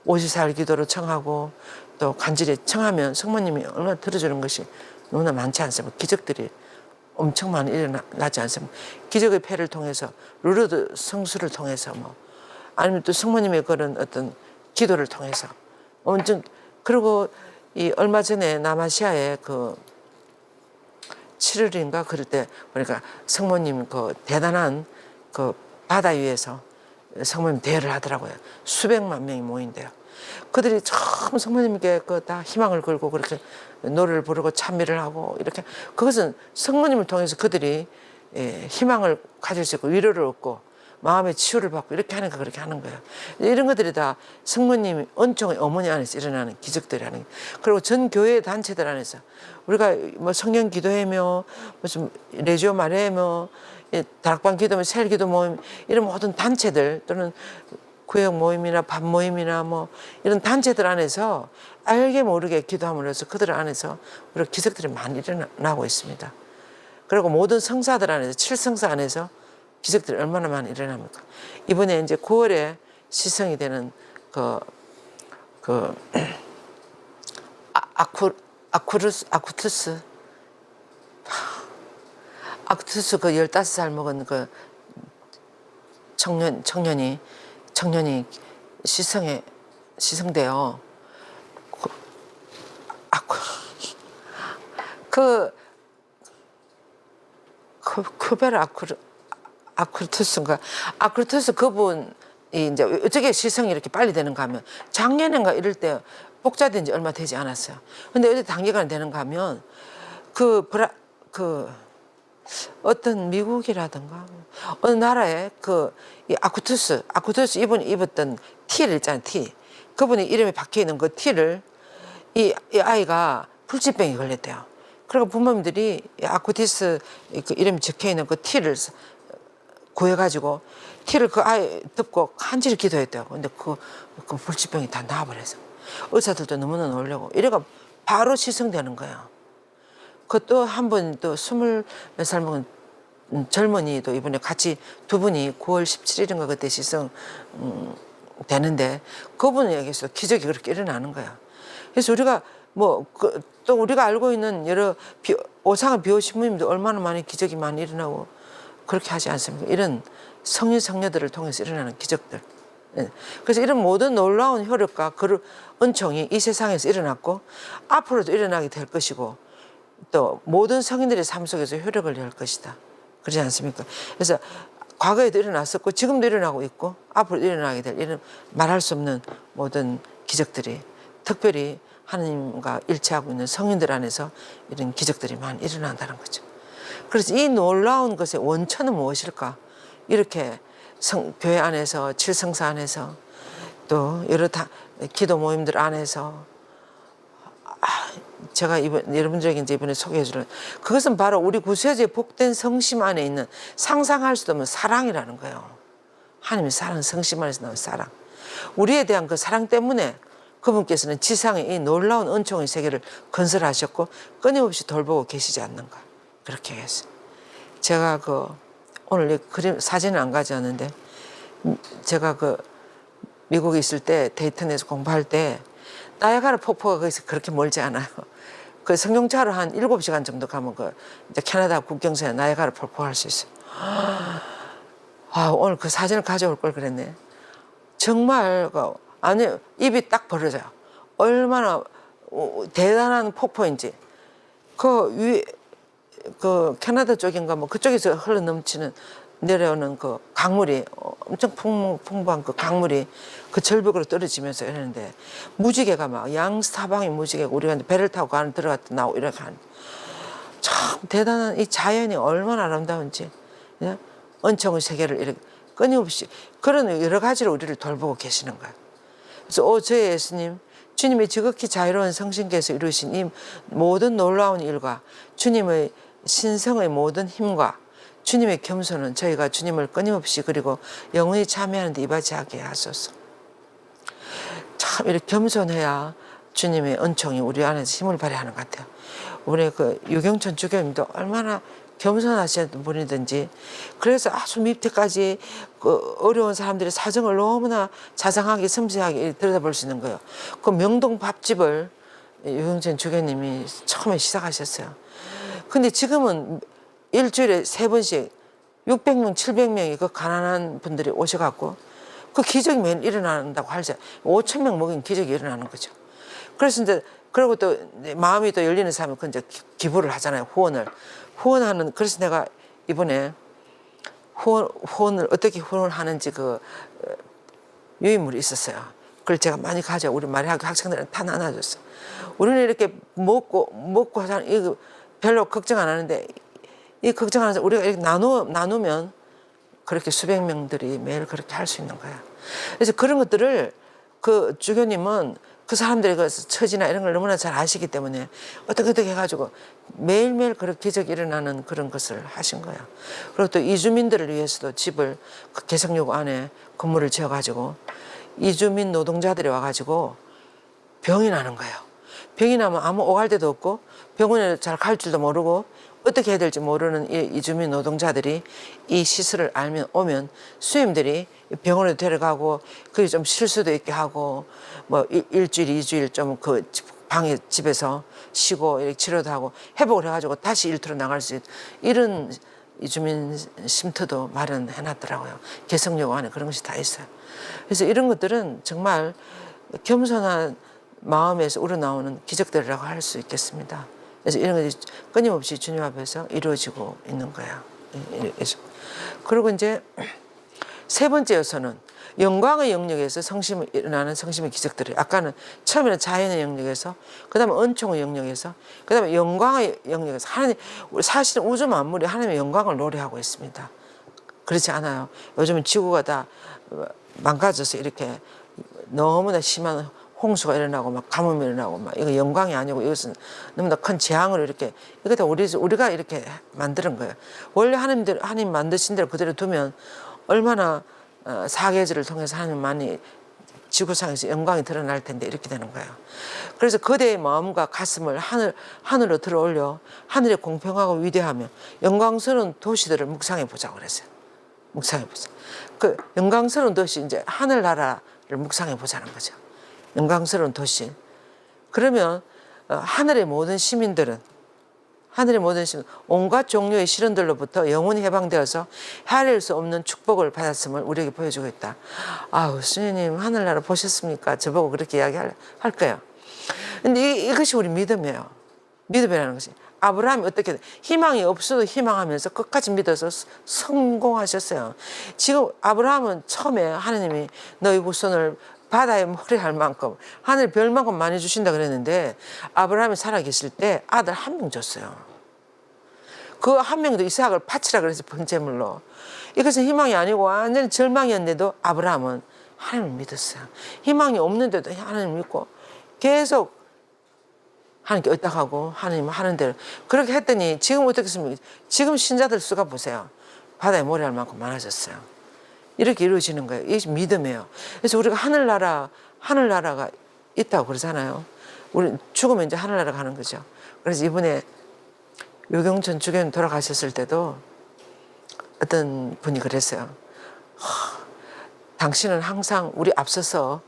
54일 기도로 청하고 또 간절히 청하면 성모님이 얼마나 들어주는 것이 너무나 많지 않습니까? 기적들이 엄청 많이 일어나지 않습니까? 기적의 패를 통해서 루르드 성수를 통해서 아니면 또 성모님의 그런 어떤 기도를 통해서 엄청 그리고 이 얼마 전에 남아시아에 7월인가 그럴 때 보니까 성모님 대단한 바다 위에서 성모님 대회를 하더라고요. 수백만 명이 모인대요. 그들이 처음 성모님께 다 희망을 걸고 그렇게 노래를 부르고 찬미를 하고 이렇게 그것은 성모님을 통해서 그들이 희망을 가질 수 있고 위로를 얻고 마음의 치유를 받고 이렇게 하니까 그렇게 하는 거예요. 이런 것들이 다 성모님 은총의 어머니 안에서 일어나는 기적들이라는 거예요. 그리고 전 교회 단체들 안에서 우리가 성령 기도회며 무슨 레지오 마레며 다락방 기도며 셀 기도 모임 이런 모든 단체들 또는 구역 모임이나 밥 모임이나 이런 단체들 안에서 알게 모르게 기도함으로써 그들 안에서 우리가 기적들이 많이 일어나고 있습니다. 그리고 모든 성사들 안에서 7성사 안에서 기적들이 얼마나 많이 일어납니까? 이번에 이제 9월에 시성이 되는 아쿠투스 15살 먹은 청년이 시성돼요. 크베르 아쿠르투스인가? 아쿠르투스 그분이 이제 어떻게 시성이 이렇게 빨리 되는가 하면 작년인가 이럴 때 복자된 지 얼마 되지 않았어요. 근데 어디 단기간 되는가 하면 어떤 미국이라든가 어느 나라에 이 아쿠투스 이분이 입었던 티를 있잖아요, 티. 그분이 이름이 박혀 있는 그 티를 이 아이가 불치병이 걸렸대요. 그리고 부모님들이 아쿠티스 이름이 적혀 있는 그 티를 구해가지고 티를 그 아이 덮고 간절히 기도했대요. 근데 그 불치병이 다 나아버려서 의사들도 너무나 놀라고 이래가 바로 시성되는 거예요. 그것도 한 번 또 20몇 살 먹은 젊은이도 이번에 같이 두 분이 9월 17일인가 그때 시성 되는데 그분에게서 기적이 그렇게 일어나는 거야. 그래서 우리가 또 우리가 알고 있는 여러 오상한 비호 신부님도 얼마나 많이 기적이 많이 일어나고 그렇게 하지 않습니까? 이런 성인 성녀들을 통해서 일어나는 기적들. 그래서 이런 모든 놀라운 효력과 그 은총이 이 세상에서 일어났고 앞으로도 일어나게 될 것이고 또 모든 성인들의 삶 속에서 효력을 낼 것이다. 그렇지 않습니까? 그래서 과거에도 일어났었고 지금도 일어나고 있고 앞으로 일어나게 될 이런 말할 수 없는 모든 기적들이 특별히 하나님과 일치하고 있는 성인들 안에서 이런 기적들이 많이 일어난다는 거죠. 그래서 이 놀라운 것의 원천은 무엇일까? 이렇게 교회 안에서 7성사 안에서 또 여러 기도 모임들 안에서 제가 여러분들에게 이번에 소개해 주는 그것은 바로 우리 구세주의 복된 성심 안에 있는 상상할 수도 없는 사랑이라는 거예요. 하나님의 사랑, 성심 안에서 나온 사랑. 우리에 대한 그 사랑 때문에 그분께서는 지상에 이 놀라운 은총의 세계를 건설하셨고 끊임없이 돌보고 계시지 않는가. 그렇게 했어요. 제가 오늘 이 그림 사진을 안 가져왔는데 제가 미국에 있을 때 데이턴에서 공부할 때 나야가라 폭포가 거기서 그렇게 멀지 않아요. 그 승용차로 한 7시간 정도 가면 그 이제 캐나다 국경선에 나이아가라 폴 보할 수 있어요. 아, 오늘 그 사진을 가져올 걸 그랬네. 정말 아니 입이 딱 벌어져요. 얼마나 대단한 폭포인지. 그 위에 그 캐나다 쪽인가 뭐 그쪽에서 흘러 넘치는 내려오는 그 강물이 엄청 풍부한 그 강물이 그 절벽으로 떨어지면서 이러는데 무지개가 막 양사방이 무지개고 우리가 이제 배를 타고 가는 들어갔다 나오고 이렇게 하는 참 대단한 이 자연이 얼마나 아름다운지 예? 은총의 세계를 이렇게 끊임없이 그런 여러 가지로 우리를 돌보고 계시는 거예요. 그래서 저의 예수님 주님의 지극히 자유로운 성신께서 이루신 이 모든 놀라운 일과 주님의 신성의 모든 힘과 주님의 겸손은 저희가 주님을 끊임없이 그리고 영원히 참여하는 데 이바지하게 하소서. 참 이렇게 겸손해야 주님의 은총이 우리 안에서 힘을 발휘하는 것 같아요. 우리 그 유경천 주교님도 얼마나 겸손하신 분이든지 그래서 아주 밑에까지 그 어려운 사람들의 사정을 너무나 자상하게 섬세하게 들여다볼 수 있는 거예요. 그 명동 밥집을 유경천 주교님이 처음에 시작하셨어요. 근데 지금은 일주일에 3번씩 600명, 700명이 그 가난한 분들이 오셔갖고 그 기적이 매일 일어난다고 하죠. 5,000명 먹인 기적이 일어나는 거죠. 그래서 이제 그리고 또 마음이 또 열리는 사람은 그 이제 기부를 하잖아요. 후원하는 그래서 내가 이번에 후원을 어떻게 후원을 하는지 그 유인물이 있었어요. 그걸 제가 많이 가져 우리 마리아학교 학생들한테 다 나눠줬어. 우리는 이렇게 먹고 하자 이거 별로 걱정 안 하는데 이 걱정 안 해서 우리가 이렇게 나누면 그렇게 수백 명들이 매일 그렇게 할 수 있는 거야. 그래서 그런 것들을 그 주교님은 그 사람들의 그 처지나 이런 걸 너무나 잘 아시기 때문에 어떻게 해가지고 매일매일 그렇게 기적이 일어나는 그런 것을 하신 거야. 그리고 또 이주민들을 위해서도 집을 그 개성역 안에 건물을 지어가지고 이주민 노동자들이 와가지고 병이 나는 거예요. 병이 나면 아무 오갈 데도 없고 병원에 잘 갈 줄도 모르고 어떻게 해야 될지 모르는 이 이주민 노동자들이 이 시설을 오면 수임들이 병원에 데려가고 그게 좀 쉴 수도 있게 하고 뭐 일주일, 2주일 좀 그 방에 집에서 쉬고 이렇게 치료도 하고 회복을 해가지고 다시 일터로 나갈 수 있는 이런 이주민 쉼터도 마련해 놨더라고요. 개성역 안에 그런 것이 다 있어요. 그래서 이런 것들은 정말 겸손한 마음에서 우러나오는 기적들이라고 할 수 있겠습니다. 그래서 이런 것이 끊임없이 주님 앞에서 이루어지고 있는 거야. 그리고 이제 세 번째 요소는 영광의 영역에서 일어나는 성심의 기적들이 아까는 처음에는 자연의 영역에서 그다음에 은총의 영역에서 그다음에 영광의 영역에서 하나님 사실은 우주 만물이 하나님의 영광을 노래하고 있습니다. 그렇지 않아요. 요즘은 지구가 다 망가져서 이렇게 너무나 심한 홍수가 일어나고 막 가뭄이 일어나고 막 이거 영광이 아니고 이것은 너무나 큰 재앙으로 이렇게 이거 다 우리가 이렇게 만드는 거예요. 원래 하나님 만드신 대로 그대로 두면 얼마나 사계절을 통해서 하나님만이 지구상에서 영광이 드러날 텐데 이렇게 되는 거예요. 그래서 그대의 마음과 가슴을 하늘로 들어 올려 하늘의 공평하고 위대하며 영광스러운 도시들을 묵상해 보자고 그랬어요. 묵상해 보자. 그 영광스러운 도시 이제 하늘나라를 묵상해 보자는 거죠. 영광스러운 도시. 그러면 하늘의 모든 시민들은 온갖 종류의 시련들로부터 영원히 해방되어서 헤아릴 수 없는 축복을 받았음을 우리에게 보여주고 있다. 아우 스님 하늘나라 보셨습니까? 저보고 그렇게 이야기할 거예요. 근데 이것이 우리 믿음이에요. 믿음이라는 것이. 아브라함이 어떻게 희망이 없어도 희망하면서 끝까지 믿어서 성공하셨어요. 지금 아브라함은 처음에 하나님이 너희 후손을 바다에 모래할 만큼 하늘 별만큼 많이 주신다 그랬는데 아브라함이 살아계실 때 아들 한 명 줬어요. 그 한 명도 이삭을 바치라 그래서 번제물로. 이것은 희망이 아니고 완전히 절망이었는데도 아브라함은 하나님을 믿었어요. 희망이 없는데도 하나님을 믿고 계속 하나님께 의탁하고 하나님 하는 대로 그렇게 했더니 지금 어떻겠습니까? 지금 신자들 수가 보세요. 바다에 모래할 만큼 많아졌어요. 이렇게 이루어지는 거예요. 이게 믿음이에요. 그래서 우리가 하늘나라가 있다고 그러잖아요. 우리 죽으면 이제 하늘나라 가는 거죠. 그래서 이번에 유경천 주교님 돌아가셨을 때도 어떤 분이 그랬어요. 당신은 항상 우리 앞서서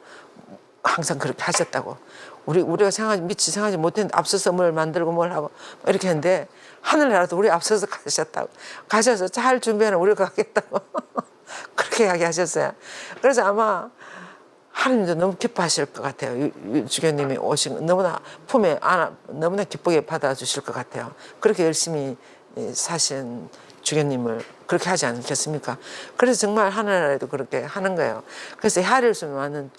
항상 그렇게 하셨다고. 우리가 미치 생각하지 못했는데 앞서서 뭘 만들고 뭘 하고 이렇게 했는데 하늘나라도 우리 앞서서 가셨다고. 가셔서 잘 준비하는 우리가 가겠다고. 그렇게 이야기하셨어요. 그래서 아마 하나님도 너무 기뻐하실 것 같아요. 주교님이 오신 너무나 품에 안아 너무나 기쁘게 받아주실 것 같아요. 그렇게 열심히 사신 주교님을 그렇게 하지 않겠습니까? 그래서 정말 하늘나라에도 그렇게 하는 거예요. 그래서 헤아릴 수 많은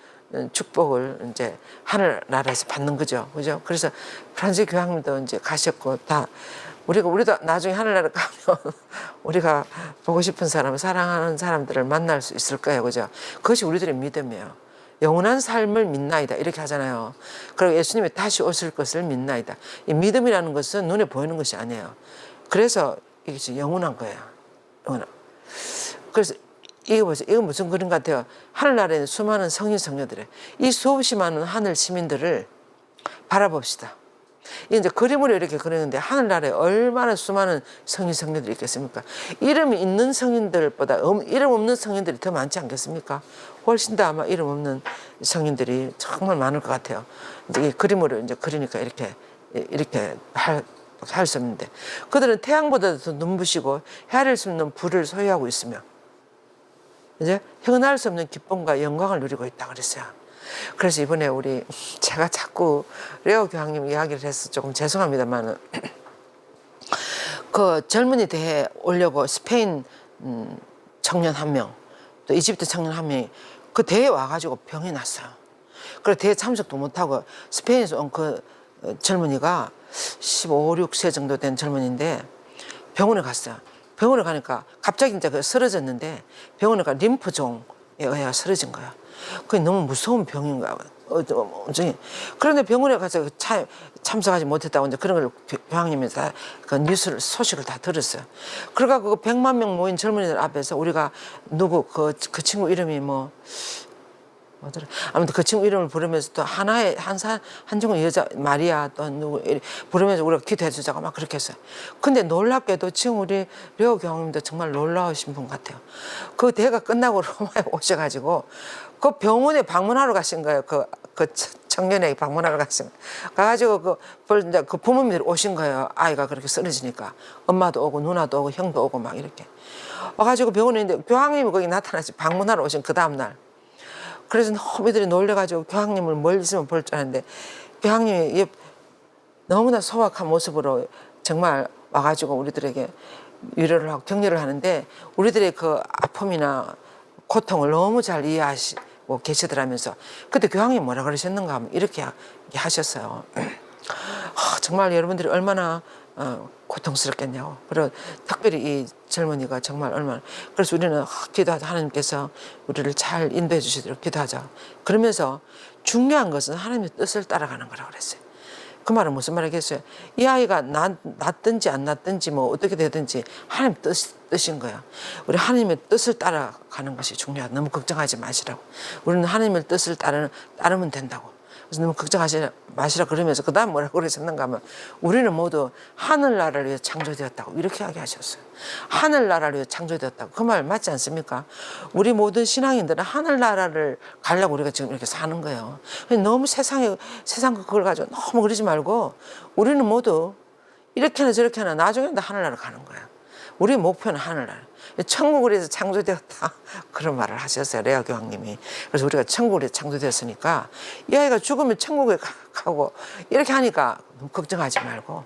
축복을 이제 하늘나라에서 받는 거죠. 그죠? 그래서 프란스 교황님도 이제 가셨고 다 우리도 나중에 하늘나라 가면 우리가 보고 싶은 사람, 사랑하는 사람들을 만날 수 있을 거예요. 그죠? 그것이 우리들의 믿음이에요. 영원한 삶을 믿나이다. 이렇게 하잖아요. 그리고 예수님이 다시 오실 것을 믿나이다. 이 믿음이라는 것은 눈에 보이는 것이 아니에요. 그래서 이게 영원한 거예요. 영원한. 그래서 이거 보세요. 이건 무슨 그림 같아요. 하늘나라에 있는 수많은 성인 성녀들의 이 수없이 많은 하늘 시민들을 바라봅시다. 이제 그림으로 이렇게 그리는데 하늘나라에 얼마나 수많은 성인 성녀들이 있겠습니까? 이름이 있는 성인들보다 이름 없는 성인들이 더 많지 않겠습니까? 훨씬 더 아마 이름 없는 성인들이 정말 많을 것 같아요. 이제 이 그림으로 이제 그리니까 이렇게 할 수 없는데 그들은 태양보다도 더 눈부시고 헤아릴 수 없는 불을 소유하고 있으며 이제 형언할 수 없는 기쁨과 영광을 누리고 있다 그랬어요. 그래서 이번에 제가 자꾸 레오 교황님 이야기를 해서 조금 죄송합니다만은 그 젊은이 대회 오려고 스페인 청년 한 명, 또 이집트 청년 한 명이 그 대회에 와가지고 병이 났어요. 그래서 대회 참석도 못하고 스페인에서 온 그 젊은이가 15, 16세 정도 된 젊은이인데 병원에 갔어요. 병원에 가니까 갑자기 이제 쓰러졌는데 병원에 가 림프종에 의해 쓰러진 거야. 그게 너무 무서운 병인 거야. 그런데 병원에 가서 참석하지 못했다고 이제 그런 걸 교황님이 다 그 뉴스를 소식을 다 들었어요. 그러니까 그 100만 명 모인 젊은이들 앞에서 우리가 그 친구 이름이 뭐더라. 아무튼 그 친구 이름을 부르면서 또 한 친구 여자 마리아 또 누구 부르면서 우리가 기도해 주자고 막 그렇게 했어요. 근데 놀랍게도 지금 우리 레오 교황님도 정말 놀라우신 분 같아요. 그 대회가 끝나고 로마에 오셔가지고 그 병원에 방문하러 가신 거예요. 그 청년에게 방문하러 가신 거예요. 가가지고 그 부모님들이 오신 거예요. 아이가 그렇게 쓰러지니까 엄마도 오고 누나도 오고 형도 오고 막 이렇게 와가지고 병원에 있는데 교황님이 거기 나타나서 방문하러 오신 그 다음날. 그래서 너무 이들이 놀래가지고 교황님을 멀리서만 볼 줄 알았는데 교황님이 너무나 소박한 모습으로 정말 와가지고 우리들에게 위로를 하고 격려를 하는데 우리들의 그 아픔이나 고통을 너무 잘 이해하시고 계시더라면서 그때 교황님이 뭐라 그러셨는가 하면 이렇게 하셨어요. 정말 여러분들이 얼마나 고통스럽겠냐고. 그리고 특별히 이 젊은이가 정말 얼마나. 그래서 우리는 기도하자. 하나님께서 우리를 잘 인도해 주시도록 기도하자. 그러면서 중요한 것은 하나님의 뜻을 따라가는 거라고 그랬어요. 그 말은 무슨 말이겠어요? 이 아이가 낫든지 안 낫든지 뭐 어떻게 되든지 하나님 뜻인 거야. 우리 하나님의 뜻을 따라가는 것이 중요하다. 너무 걱정하지 마시라고. 우리는 하나님의 뜻을 따르면 된다고. 그래서 너무 걱정하지 마시라 그러면서 그 다음 뭐라고 그러셨는가 하면 우리는 모두 하늘나라를 위해 창조되었다고 이렇게 이야기하셨어요. 하늘나라를 위해 창조되었다고. 그 말 맞지 않습니까? 우리 모든 신앙인들은 하늘나라를 가려고 우리가 지금 이렇게 사는 거예요. 너무 세상 그걸 가지고 너무 그러지 말고 우리는 모두 이렇게나 저렇게나 나중에 하늘나라 가는 거야. 우리 목표는 하늘나라. 천국을 위해서 창조되었다. 그런 말을 하셨어요. 레아 교황님이. 그래서 우리가 천국을 위해서 창조되었으니까 이 아이가 죽으면 천국에 가고 이렇게 하니까 걱정하지 말고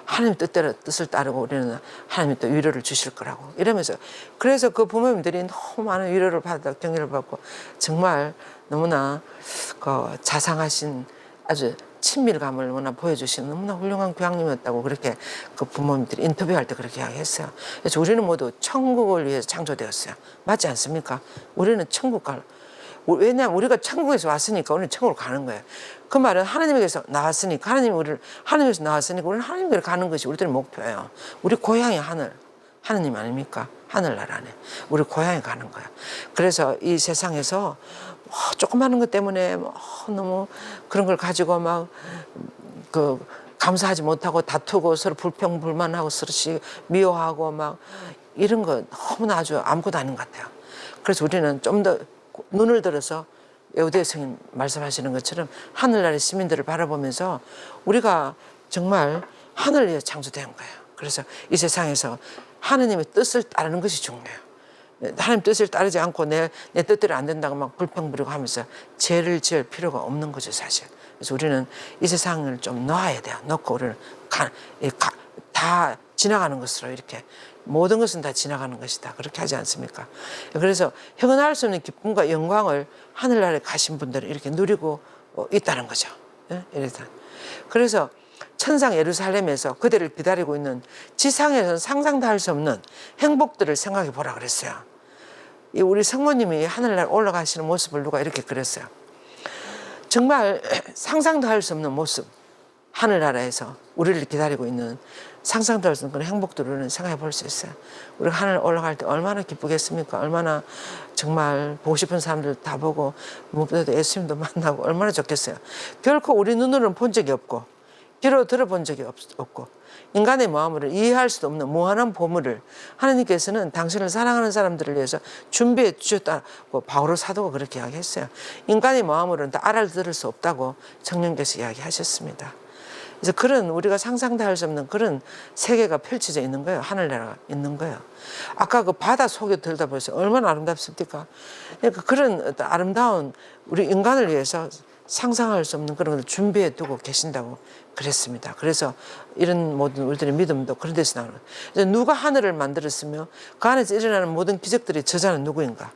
하나님 뜻을 따르고 우리는 하나님이 또 위로를 주실 거라고 이러면서 그래서 그 부모님들이 너무 많은 위로를 받아 격려를 받고 정말 너무나 그 자상하신 아주 친밀감을 너무나 보여주시는 너무나 훌륭한 교황님이었다고 그렇게 그 부모님들이 인터뷰할 때 그렇게 이야기했어요. 그래서 우리는 모두 천국을 위해서 창조되었어요. 맞지 않습니까? 우리는 천국 왜냐하면 우리가 천국에서 왔으니까 우리는 천국으로 가는 거예요. 그 말은 하나님에게서 나왔으니까 하나님에서 나왔으니까 우리는 하나님께로 가는 것이 우리들의 목표예요. 우리 고향이 하느님 아닙니까? 하늘나라네. 우리 고향에 가는 거야. 그래서 이 세상에서 조그마한 것 때문에 너무 그런 걸 가지고 막 감사하지 못하고 다투고 서로 불평불만하고 서로 미워하고 막 이런 거 너무나 아주 아무것도 아닌 것 같아요. 그래서 우리는 좀 더 눈을 들어서 에우대 스님 말씀하시는 것처럼 하늘나라의 시민들을 바라보면서 우리가 정말 하늘을 위해 창조된 거예요. 그래서 이 세상에서 하느님의 뜻을 따르는 것이 중요해요. 하나님 뜻을 따르지 않고 내 뜻대로 안 된다고 막 불평 부리고 하면서 죄를 지을 필요가 없는 거죠, 사실. 그래서 우리는 이 세상을 좀 놓아야 돼요. 놓고 우리는 다 지나가는 것으로 이렇게 모든 것은 다 지나가는 것이다. 그렇게 하지 않습니까? 그래서 형언할 수 없는 기쁨과 영광을 하늘나라에 가신 분들은 이렇게 누리고 있다는 거죠. 이래서 그래서 천상 예루살렘에서 그들을 기다리고 있는 지상에서는 상상도 할 수 없는 행복들을 생각해 보라 그랬어요. 우리 성모님이 하늘날 올라가시는 모습을 누가 이렇게 그렸어요. 정말 상상도 할 수 없는 모습, 하늘나라에서 우리를 기다리고 있는 상상도 할 수 없는 그런 행복들을 생각해 볼 수 있어요. 우리가 하늘 올라갈 때 얼마나 기쁘겠습니까? 얼마나 정말 보고 싶은 사람들 다 보고 무엇보다도 예수님도 만나고 얼마나 좋겠어요. 결코 우리 눈으로는 본 적이 없고 귀로 들어본 적이 없고 인간의 마음으로 이해할 수도 없는 무한한 보물을 하나님께서는 당신을 사랑하는 사람들을 위해서 준비해 주셨다고 바오로 사도가 그렇게 이야기했어요. 인간의 마음으로는 다 알아들을 수 없다고 성령께서 이야기하셨습니다. 그래서 그런 우리가 상상도 할 수 없는 그런 세계가 펼쳐져 있는 거예요. 하늘나라가 있는 거예요. 아까 그 바다 속에 들다 보세요. 얼마나 아름답습니까? 그러니까 그런 아름다운 우리 인간을 위해서 상상할 수 없는 그런 걸 준비해 두고 계신다고 그랬습니다. 그래서 이런 모든 우리들의 믿음도 그런 데서 나오는 거예요. 누가 하늘을 만들었으며 그 안에서 일어나는 모든 기적들의 저자는 누구인가?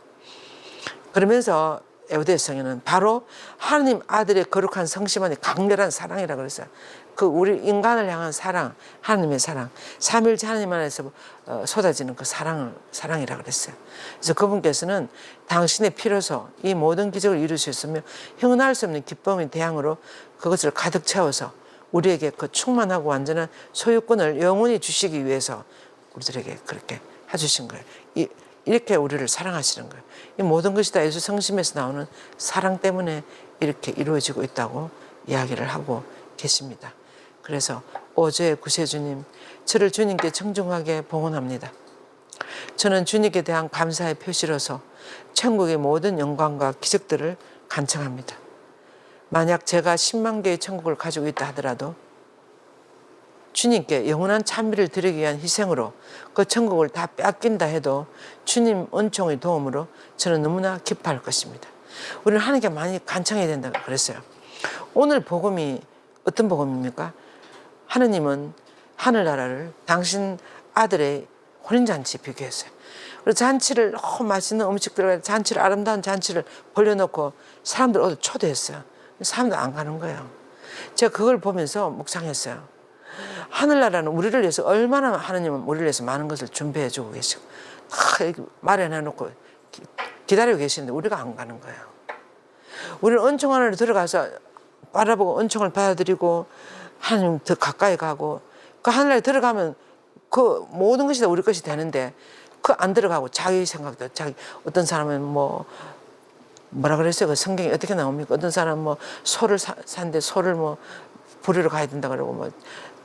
그러면서 에우대 성에는 바로 하나님 아들의 거룩한 성심안의 강렬한 사랑이라 그랬어요. 그 우리 인간을 향한 사랑, 하나님의 사랑, 삼일째 하나님 안에서 쏟아지는 그 사랑이라 그랬어요. 그래서 그분께서는 당신의 피로서 이 모든 기적을 이루셨으며 형언할 수 없는 기쁨의 대양으로 그것을 가득 채워서 우리에게 그 충만하고 완전한 소유권을 영원히 주시기 위해서 우리들에게 그렇게 해주신 거예요. 이렇게 우리를 사랑하시는 거예요. 이 모든 것이 다 예수 성심에서 나오는 사랑 때문에 이렇게 이루어지고 있다고 이야기를 하고 계십니다. 그래서 오저의 구세주님, 저를 주님께 정중하게 봉헌합니다. 저는 주님께 대한 감사의 표시로서 천국의 모든 영광과 기적들을 간청합니다. 만약 제가 10만 개의 천국을 가지고 있다 하더라도 주님께 영원한 찬미를 드리기 위한 희생으로 그 천국을 다 빼앗긴다 해도 주님 은총의 도움으로 저는 너무나 기뻐할 것입니다. 우리는 하나님께 많이 간청해야 된다고 그랬어요. 오늘 복음이 어떤 복음입니까? 하느님은 하늘나라를 당신 아들의 혼인잔치에 비교했어요. 그래서 잔치를 너무 맛있는 음식들을 잔치를 아름다운 잔치를 벌려놓고 사람들 어디 초대했어요. 사람들 안 가는 거예요. 제가 그걸 보면서 묵상했어요. 하늘나라는 우리를 위해서 얼마나 하느님은 우리를 위해서 많은 것을 준비해 주고 계시고 다 마련해 놓고 기다리고 계시는데 우리가 안 가는 거예요. 우리는 은총 안으로 들어가서 바라보고 은총을 받아들이고 하나님 더 가까이 가고 그 하늘나라에 들어가면 그 모든 것이 다 우리 것이 되는데 그 안 들어가고 자기 생각도 자기 어떤 사람은 뭐라 그랬어요? 그 성경에 어떻게 나옵니까? 어떤 사람은 뭐 소를 산데 소를 뭐 부리러 가야 된다 그러고 뭐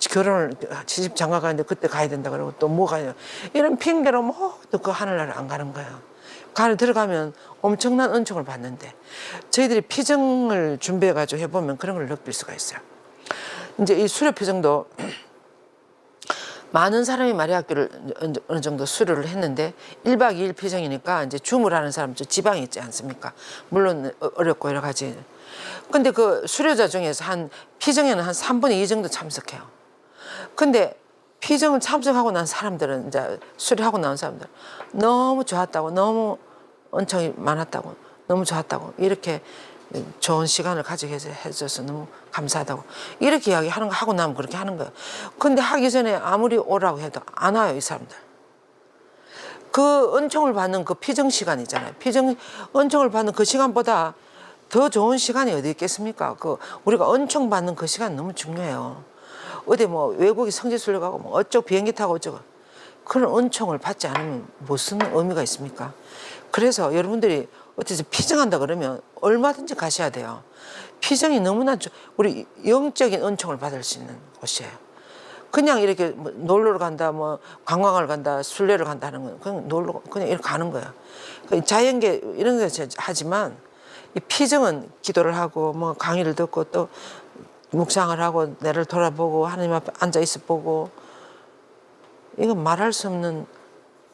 결혼을 시집 장가 가는데 그때 가야 된다 그러고 또 뭐 가요 이런 핑계로 또 그 하늘나라를 안 가는 거예요. 그 안에 들어가면 엄청난 은총을 받는데 저희들이 피정을 준비해 가지고 해보면 그런 걸 느낄 수가 있어요. 이제 이 수료 피정도 많은 사람이 마리아교를 어느 정도 수료를 했는데 1박 2일 피정이니까 이제 주무라는 사람 지방이 있지 않습니까? 물론 어렵고 여러 가지. 근데 그 수료자 중에서 피정에는 한 3분의 2 정도 참석해요. 근데 피정을 참석하고 난 사람들은 이제 수료하고 나온 사람들 너무 좋았다고 너무 은총이 많았다고 너무 좋았다고 이렇게 좋은 시간을 가지게 해줘서 너무 감사하다고 이렇게 이야기하는 거 하고 나면 그렇게 하는 거예요. 근데 하기 전에 아무리 오라고 해도 안 와요, 이 사람들. 그 은총을 받는 그 피정 시간이잖아요. 은총을 받는 그 시간보다 더 좋은 시간이 어디 있겠습니까? 우리가 은총 받는 그 시간 너무 중요해요. 어디 외국에 성지순례 가고 어쩌고 비행기 타고 어쩌고 그런 은총을 받지 않으면 무슨 의미가 있습니까? 그래서 여러분들이 어떻게 피정한다 그러면 얼마든지 가셔야 돼요. 피정이 너무나 우리 영적인 은총을 받을 수 있는 곳이에요. 그냥 이렇게 놀러 간다, 관광을 간다, 순례를 간다 하는 건 그냥 그냥 이렇게 가는 거예요. 자연계 이런 거 하지만 이 피증은 기도를 하고 뭐 강의를 듣고 또 묵상을 하고 내를 돌아보고 하나님 앞에 앉아 있어 보고 이건 말할 수 없는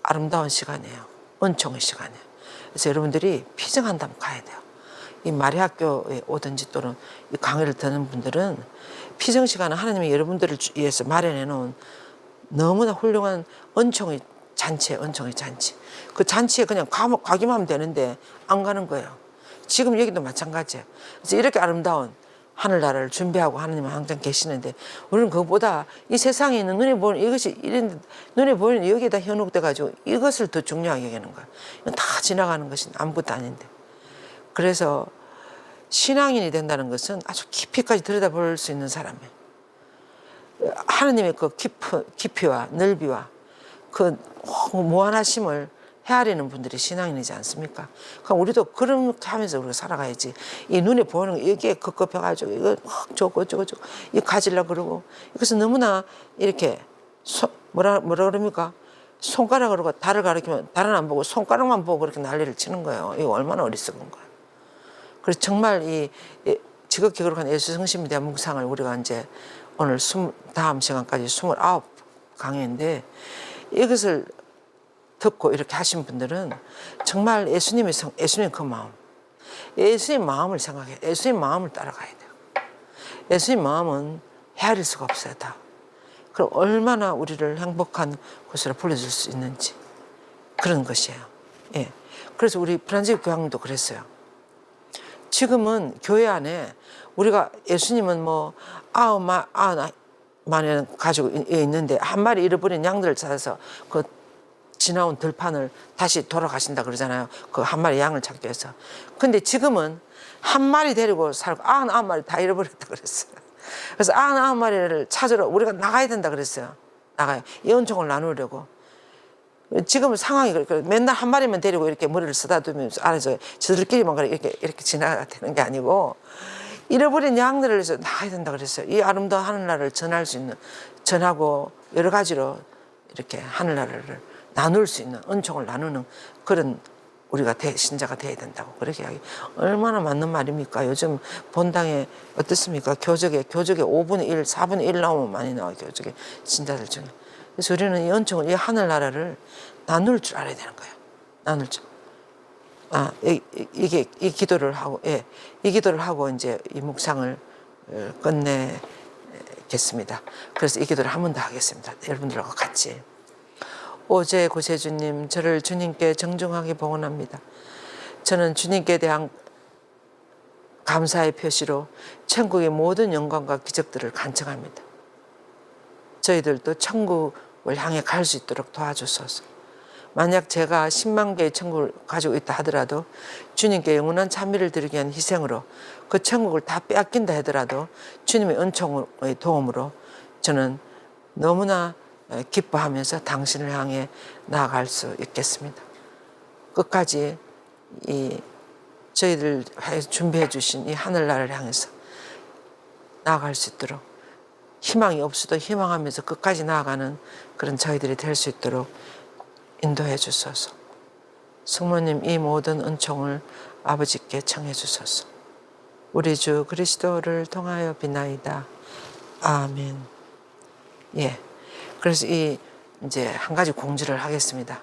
아름다운 시간이에요. 은총의 시간이에요. 그래서 여러분들이 피증한다면 가야 돼요. 이 마리 학교에 오든지 또는 이 강의를 듣는 분들은 피증 시간은 하나님이 여러분들을 위해서 마련해 놓은 너무나 훌륭한 은총의 잔치예요. 은총의 잔치. 그 잔치에 그냥 가기만 하면 되는데 안 가는 거예요. 지금 여기도 마찬가지예요. 그래서 이렇게 아름다운 하늘나라를 준비하고 하나님은 항상 계시는데 우리는 그것보다 이 세상에 있는 눈에 보이는 이것이 이런 눈에 보이는 여기에다 현혹돼 가지고 이것을 더 중요하게 여기는 거야. 이건 다 지나가는 것이 아무것도 아닌데. 그래서 신앙인이 된다는 것은 아주 깊이까지 들여다볼 수 있는 사람이에요. 하나님의 그 깊이와 넓이와 그 무한하심을 헤아리는 분들이 신앙인이지 않습니까? 그럼 우리도 그렇게 하면서 우리가 살아가야지. 이 눈에 보이는 거 여기에 급급해가지고 이거 막 저거 이거 가지려고 그러고 이것은 너무나 이렇게 뭐라 그럽니까? 손가락으로 달을 가리키면 달은 안 보고 손가락만 보고 그렇게 난리를 치는 거예요. 이거 얼마나 어리석은 거예요. 그래서 정말 이 지극히 거룩한 예수 성심에 대한 묵상을 우리가 이제 오늘 다음 시간까지 29 강의인데 이것을 듣고 이렇게 하신 분들은 정말 예수님 그 마음, 예수님 마음을 생각해, 예수님 마음을 따라가야 돼요. 예수님 마음은 헤아릴 수가 없어요, 다. 그럼 얼마나 우리를 행복한 곳으로 불러줄 수 있는지 그런 것이에요. 예. 그래서 우리 프란지스 교황도 그랬어요. 지금은 교회 안에 우리가 예수님은 뭐 9만을 가지고 있는데 한 마리 잃어버린 양들을 찾아서 그 지나온 들판을 다시 돌아가신다 그러잖아요. 그 한 마리 양을 찾기 위해서. 근데 지금은 한 마리 데리고 살고 99마리 다 잃어버렸다 그랬어요. 그래서 99마리를 찾으러 우리가 나가야 된다 그랬어요. 나가요. 이 은총을 나누려고. 지금은 상황이 그렇게 맨날 한 마리만 데리고 이렇게 머리를 쓰다듬으면서 안에서 저들끼리만 이렇게 지나가야 되는 게 아니고 잃어버린 양들을 위해서 나가야 된다 그랬어요. 이 아름다운 하늘나라를 전할 수 있는, 전하고 여러 가지로 이렇게 하늘나라를 나눌 수 있는, 은총을 나누는 그런 우리가 신자가 돼야 된다고 그렇게 이야기. 얼마나 맞는 말입니까? 요즘 본당에 어떻습니까? 교적에 5분의 1, 4분의 1 나오면 많이 나와요. 교적에 신자들 중에. 그래서 우리는 이 은총을, 이 하늘나라를 나눌 줄 알아야 되는 거예요. 나눌 줄. 이 기도를 하고, 예, 이 기도를 하고 이제 이 묵상을 끝내겠습니다. 그래서 이 기도를 한 번 더 하겠습니다. 여러분들하고 같이. 오제 구세주님, 저를 주님께 정중하게 봉헌합니다. 저는 주님께 대한 감사의 표시로 천국의 모든 영광과 기적들을 간청합니다. 저희들도 천국을 향해 갈 수 있도록 도와주소서. 만약 제가 10만 개의 천국을 가지고 있다 하더라도 주님께 영원한 찬미를 드리기 위한 희생으로 그 천국을 다 빼앗긴다 하더라도 주님의 은총의 도움으로 저는 너무나 기뻐하면서 당신을 향해 나아갈 수 있겠습니다. 끝까지 저희들 준비해 주신 이 하늘나라를 향해서 나아갈 수 있도록 희망이 없어도 희망하면서 끝까지 나아가는 그런 저희들이 될 수 있도록 인도해 주소서. 성모님 이 모든 은총을 아버지께 청해 주소서. 우리 주 그리스도를 통하여 비나이다. 아멘. 예. 그래서 이제 한 가지 공지를 하겠습니다.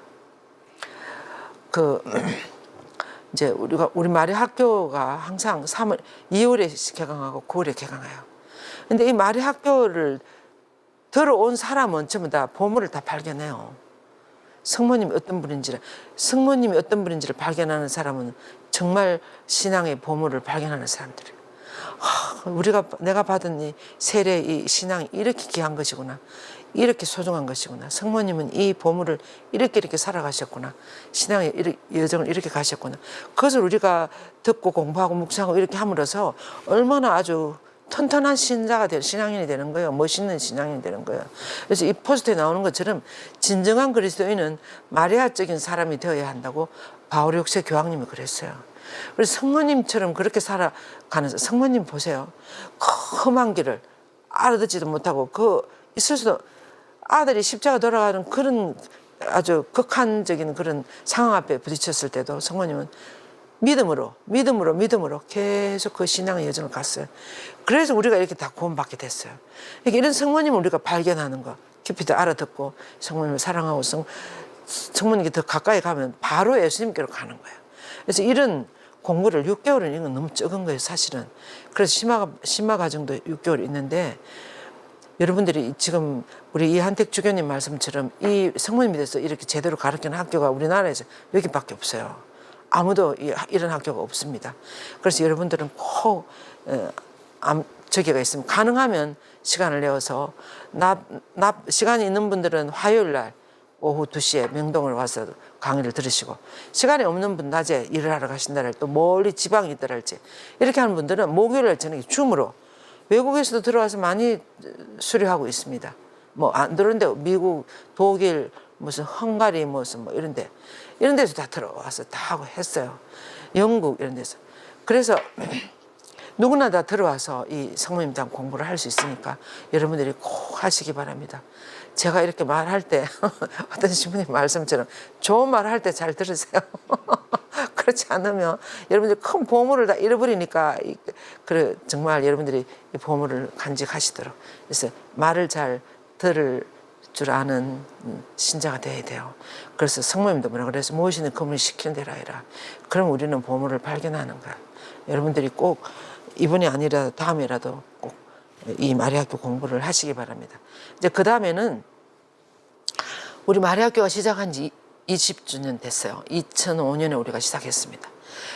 이제 우리 마리 학교가 항상 2월에 개강하고 9월에 개강해요. 근데 이 마리 학교를 들어온 사람은 전부 다 보물을 다 발견해요. 성모님이 어떤 분인지를 발견하는 사람은 정말 신앙의 보물을 발견하는 사람들이에요. 내가 받은 이 세례, 이 신앙이 이렇게 귀한 것이구나. 이렇게 소중한 것이구나. 성모님은 이 보물을 이렇게 살아가셨구나. 신앙의 여정을 이렇게 가셨구나. 그것을 우리가 듣고 공부하고 묵상하고 이렇게 함으로써 얼마나 아주 튼튼한 신앙인이 되는 거예요. 멋있는 신앙인이 되는 거예요. 그래서 이 포스터에 나오는 것처럼 진정한 그리스도인은 마리아적인 사람이 되어야 한다고 바울 6세 교황님이 그랬어요. 그래서 성모님처럼 그렇게 살아가는 성모님 보세요. 험한 길을 알아듣지도 못하고 있을 수도 아들이 십자가 돌아가는 그런 아주 극한적인 그런 상황 앞에 부딪혔을 때도 성모님은 믿음으로 계속 그 신앙의 여정을 갔어요. 그래서 우리가 이렇게 다 구원받게 됐어요. 그러니까 이런 성모님을 우리가 발견하는 거, 깊이 더 알아듣고 성모님을 사랑하고 성모님께 더 가까이 가면 바로 예수님께로 가는 거예요. 그래서 이런 공부를 6개월은 이건 너무 적은 거예요, 사실은. 그래서 심화 과정도 6개월 있는데 여러분들이 지금 우리 이한택 주교님 말씀처럼 이 성모님에 대해서 이렇게 제대로 가르치는 학교가 우리나라에서 여기밖에 없어요. 아무도 이런 학교가 없습니다. 그래서 여러분들은 꼭 저기가 있으면 가능하면 시간을 내어서 시간이 있는 분들은 화요일 날 오후 2시에 명동을 와서 강의를 들으시고 시간이 없는 분 낮에 일을 하러 가신다 할 또 멀리 지방에 있다 할지 이렇게 하는 분들은 목요일 날 저녁에 줌으로 외국에서도 들어와서 많이 수료하고 있습니다. 뭐 안 들어오는데 미국, 독일, 무슨 헝가리 무슨 뭐 이런 데서 다 들어와서 다 하고 했어요. 영국 이런 데서. 그래서 누구나 다 들어와서 이 성모님 대한 공부를 할 수 있으니까 여러분들이 꼭 하시기 바랍니다. 제가 이렇게 말할 때 어떤 신부님 말씀처럼 좋은 말 할 때 잘 들으세요. 그렇지 않으면 여러분들이 큰 보물을 다 잃어버리니까 그래 정말 여러분들이 이 보물을 간직하시도록 그래서 말을 잘 들을 줄 아는 신자가 돼야 돼요. 그래서 성모님도 뭐라 그래서 무엇이든 그분이 시키는 대로 해라. 그럼 우리는 보물을 발견하는 거야. 여러분들이 꼭 이번이 아니라 다음이라도 꼭 이 마리아학교 공부를 하시기 바랍니다. 이제 그 다음에는 우리 마리아학교가 시작한 지 20주년 됐어요. 2005년에 우리가 시작했습니다.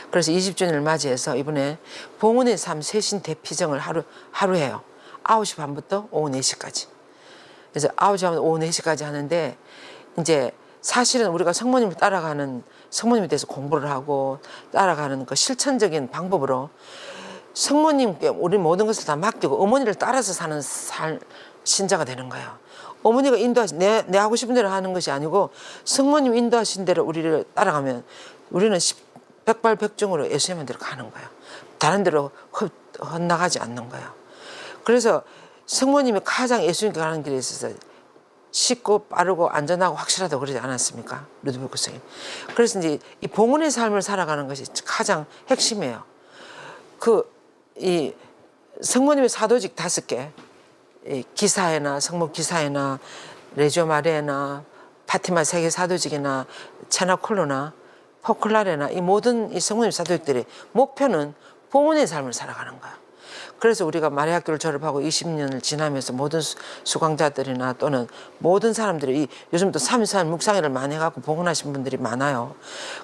그래서 20주년을 맞이해서 이번에 봉헌의 삶 세신 대피정을 하루 해요. 9시 반부터 오후 4시까지. 그래서 9시 반부터 오후 4시까지 하는데 이제 사실은 우리가 성모님을 따라가는 성모님에 대해서 공부를 하고 따라가는 그 실천적인 방법으로 성모님께 우리 모든 것을 다 맡기고 어머니를 따라서 사는 신자가 되는 거예요. 어머니가 인도하신 내 하고 싶은 대로 하는 것이 아니고 성모님 인도하신 대로 우리를 따라가면 우리는 백발백중으로 예수님의 대로 가는 거예요. 다른 데로 헛나가지 않는 거예요. 그래서 성모님이 가장 예수님께 가는 길에 있어서 쉽고 빠르고 안전하고 확실하다고 그러지 않았습니까? 루드비크 성이. 그래서 이제 이 봉헌의 삶을 살아가는 것이 가장 핵심이에요. 이 성모님의 사도직 5개, 기사회나 성모 기사회나 레지오 마리아나 파티마 세계 사도직이나 체나콜로나 포클라레나 이 모든 이 성모님 사도직들의 목표는 봉헌의 삶을 살아가는 거야. 그래서 우리가 마리아학교를 졸업하고 20년을 지나면서 모든 수강자들이나 또는 모든 사람들이 요즘 또 3.3 묵상회를 많이 해갖고 봉헌하신 분들이 많아요.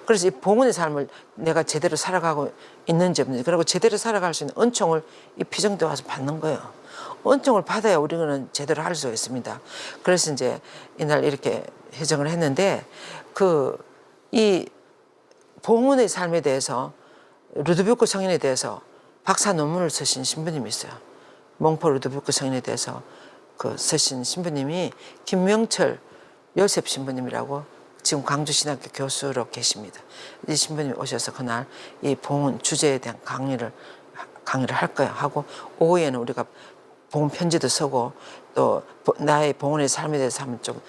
그래서 이 봉헌의 삶을 내가 제대로 살아가고 있는지 없는지 그리고 제대로 살아갈 수 있는 은총을 이 피정대 와서 받는 거예요. 은총을 받아야 우리는 제대로 할 수 있습니다. 그래서 이제 이날 이렇게 회정을 했는데 이 봉헌의 삶에 대해서 루드비크 성인에 대해서 박사 논문을 쓰신 신부님이 있어요. 몽포 루드비크 성인에 대해서 쓰신 신부님이 김명철 요셉 신부님이라고 지금 광주신학교 교수로 계십니다. 이 신부님이 오셔서 그날 이 봉헌 주제에 대한 강의를 할 거야 하고 오후에는 우리가 봉헌 편지도 쓰고 또 나의 봉헌의 삶에 대해서 한번 좀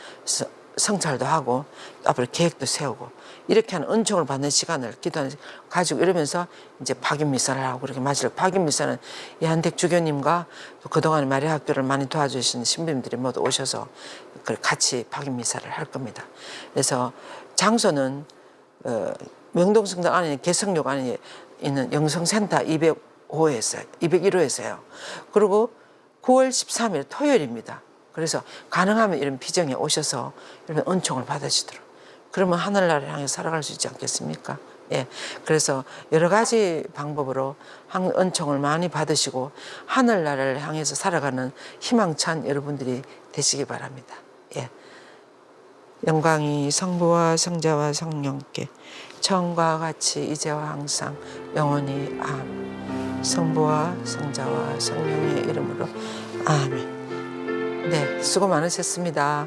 성찰도 하고 앞으로 계획도 세우고 이렇게 하는 은총을 받는 시간을 기도하는 가지고 이러면서 이제 박인미사를 하고 그렇게 마실 박인미사는 이한택 주교님과 또 그동안 마리아학교를 많이 도와주신 신부님들이 모두 오셔서 같이 박인미사를 할 겁니다. 그래서 장소는 명동성당 안에 개성역 안에 있는 영성센터 201호에서요. 그리고 9월 13일 토요일입니다. 그래서 가능하면 이런 비정에 오셔서 이런 은총을 받으시도록. 그러면 하늘나라를 향해 살아갈 수 있지 않겠습니까? 예. 그래서 여러 가지 방법으로 은총을 많이 받으시고 하늘나라를 향해서 살아가는 희망찬 여러분들이 되시기 바랍니다. 예. 영광이 성부와 성자와 성령께 처음과 같이 이제와 항상 영원히 아멘. 성부와 성자와 성령의 이름으로 아멘. 네, 수고 많으셨습니다.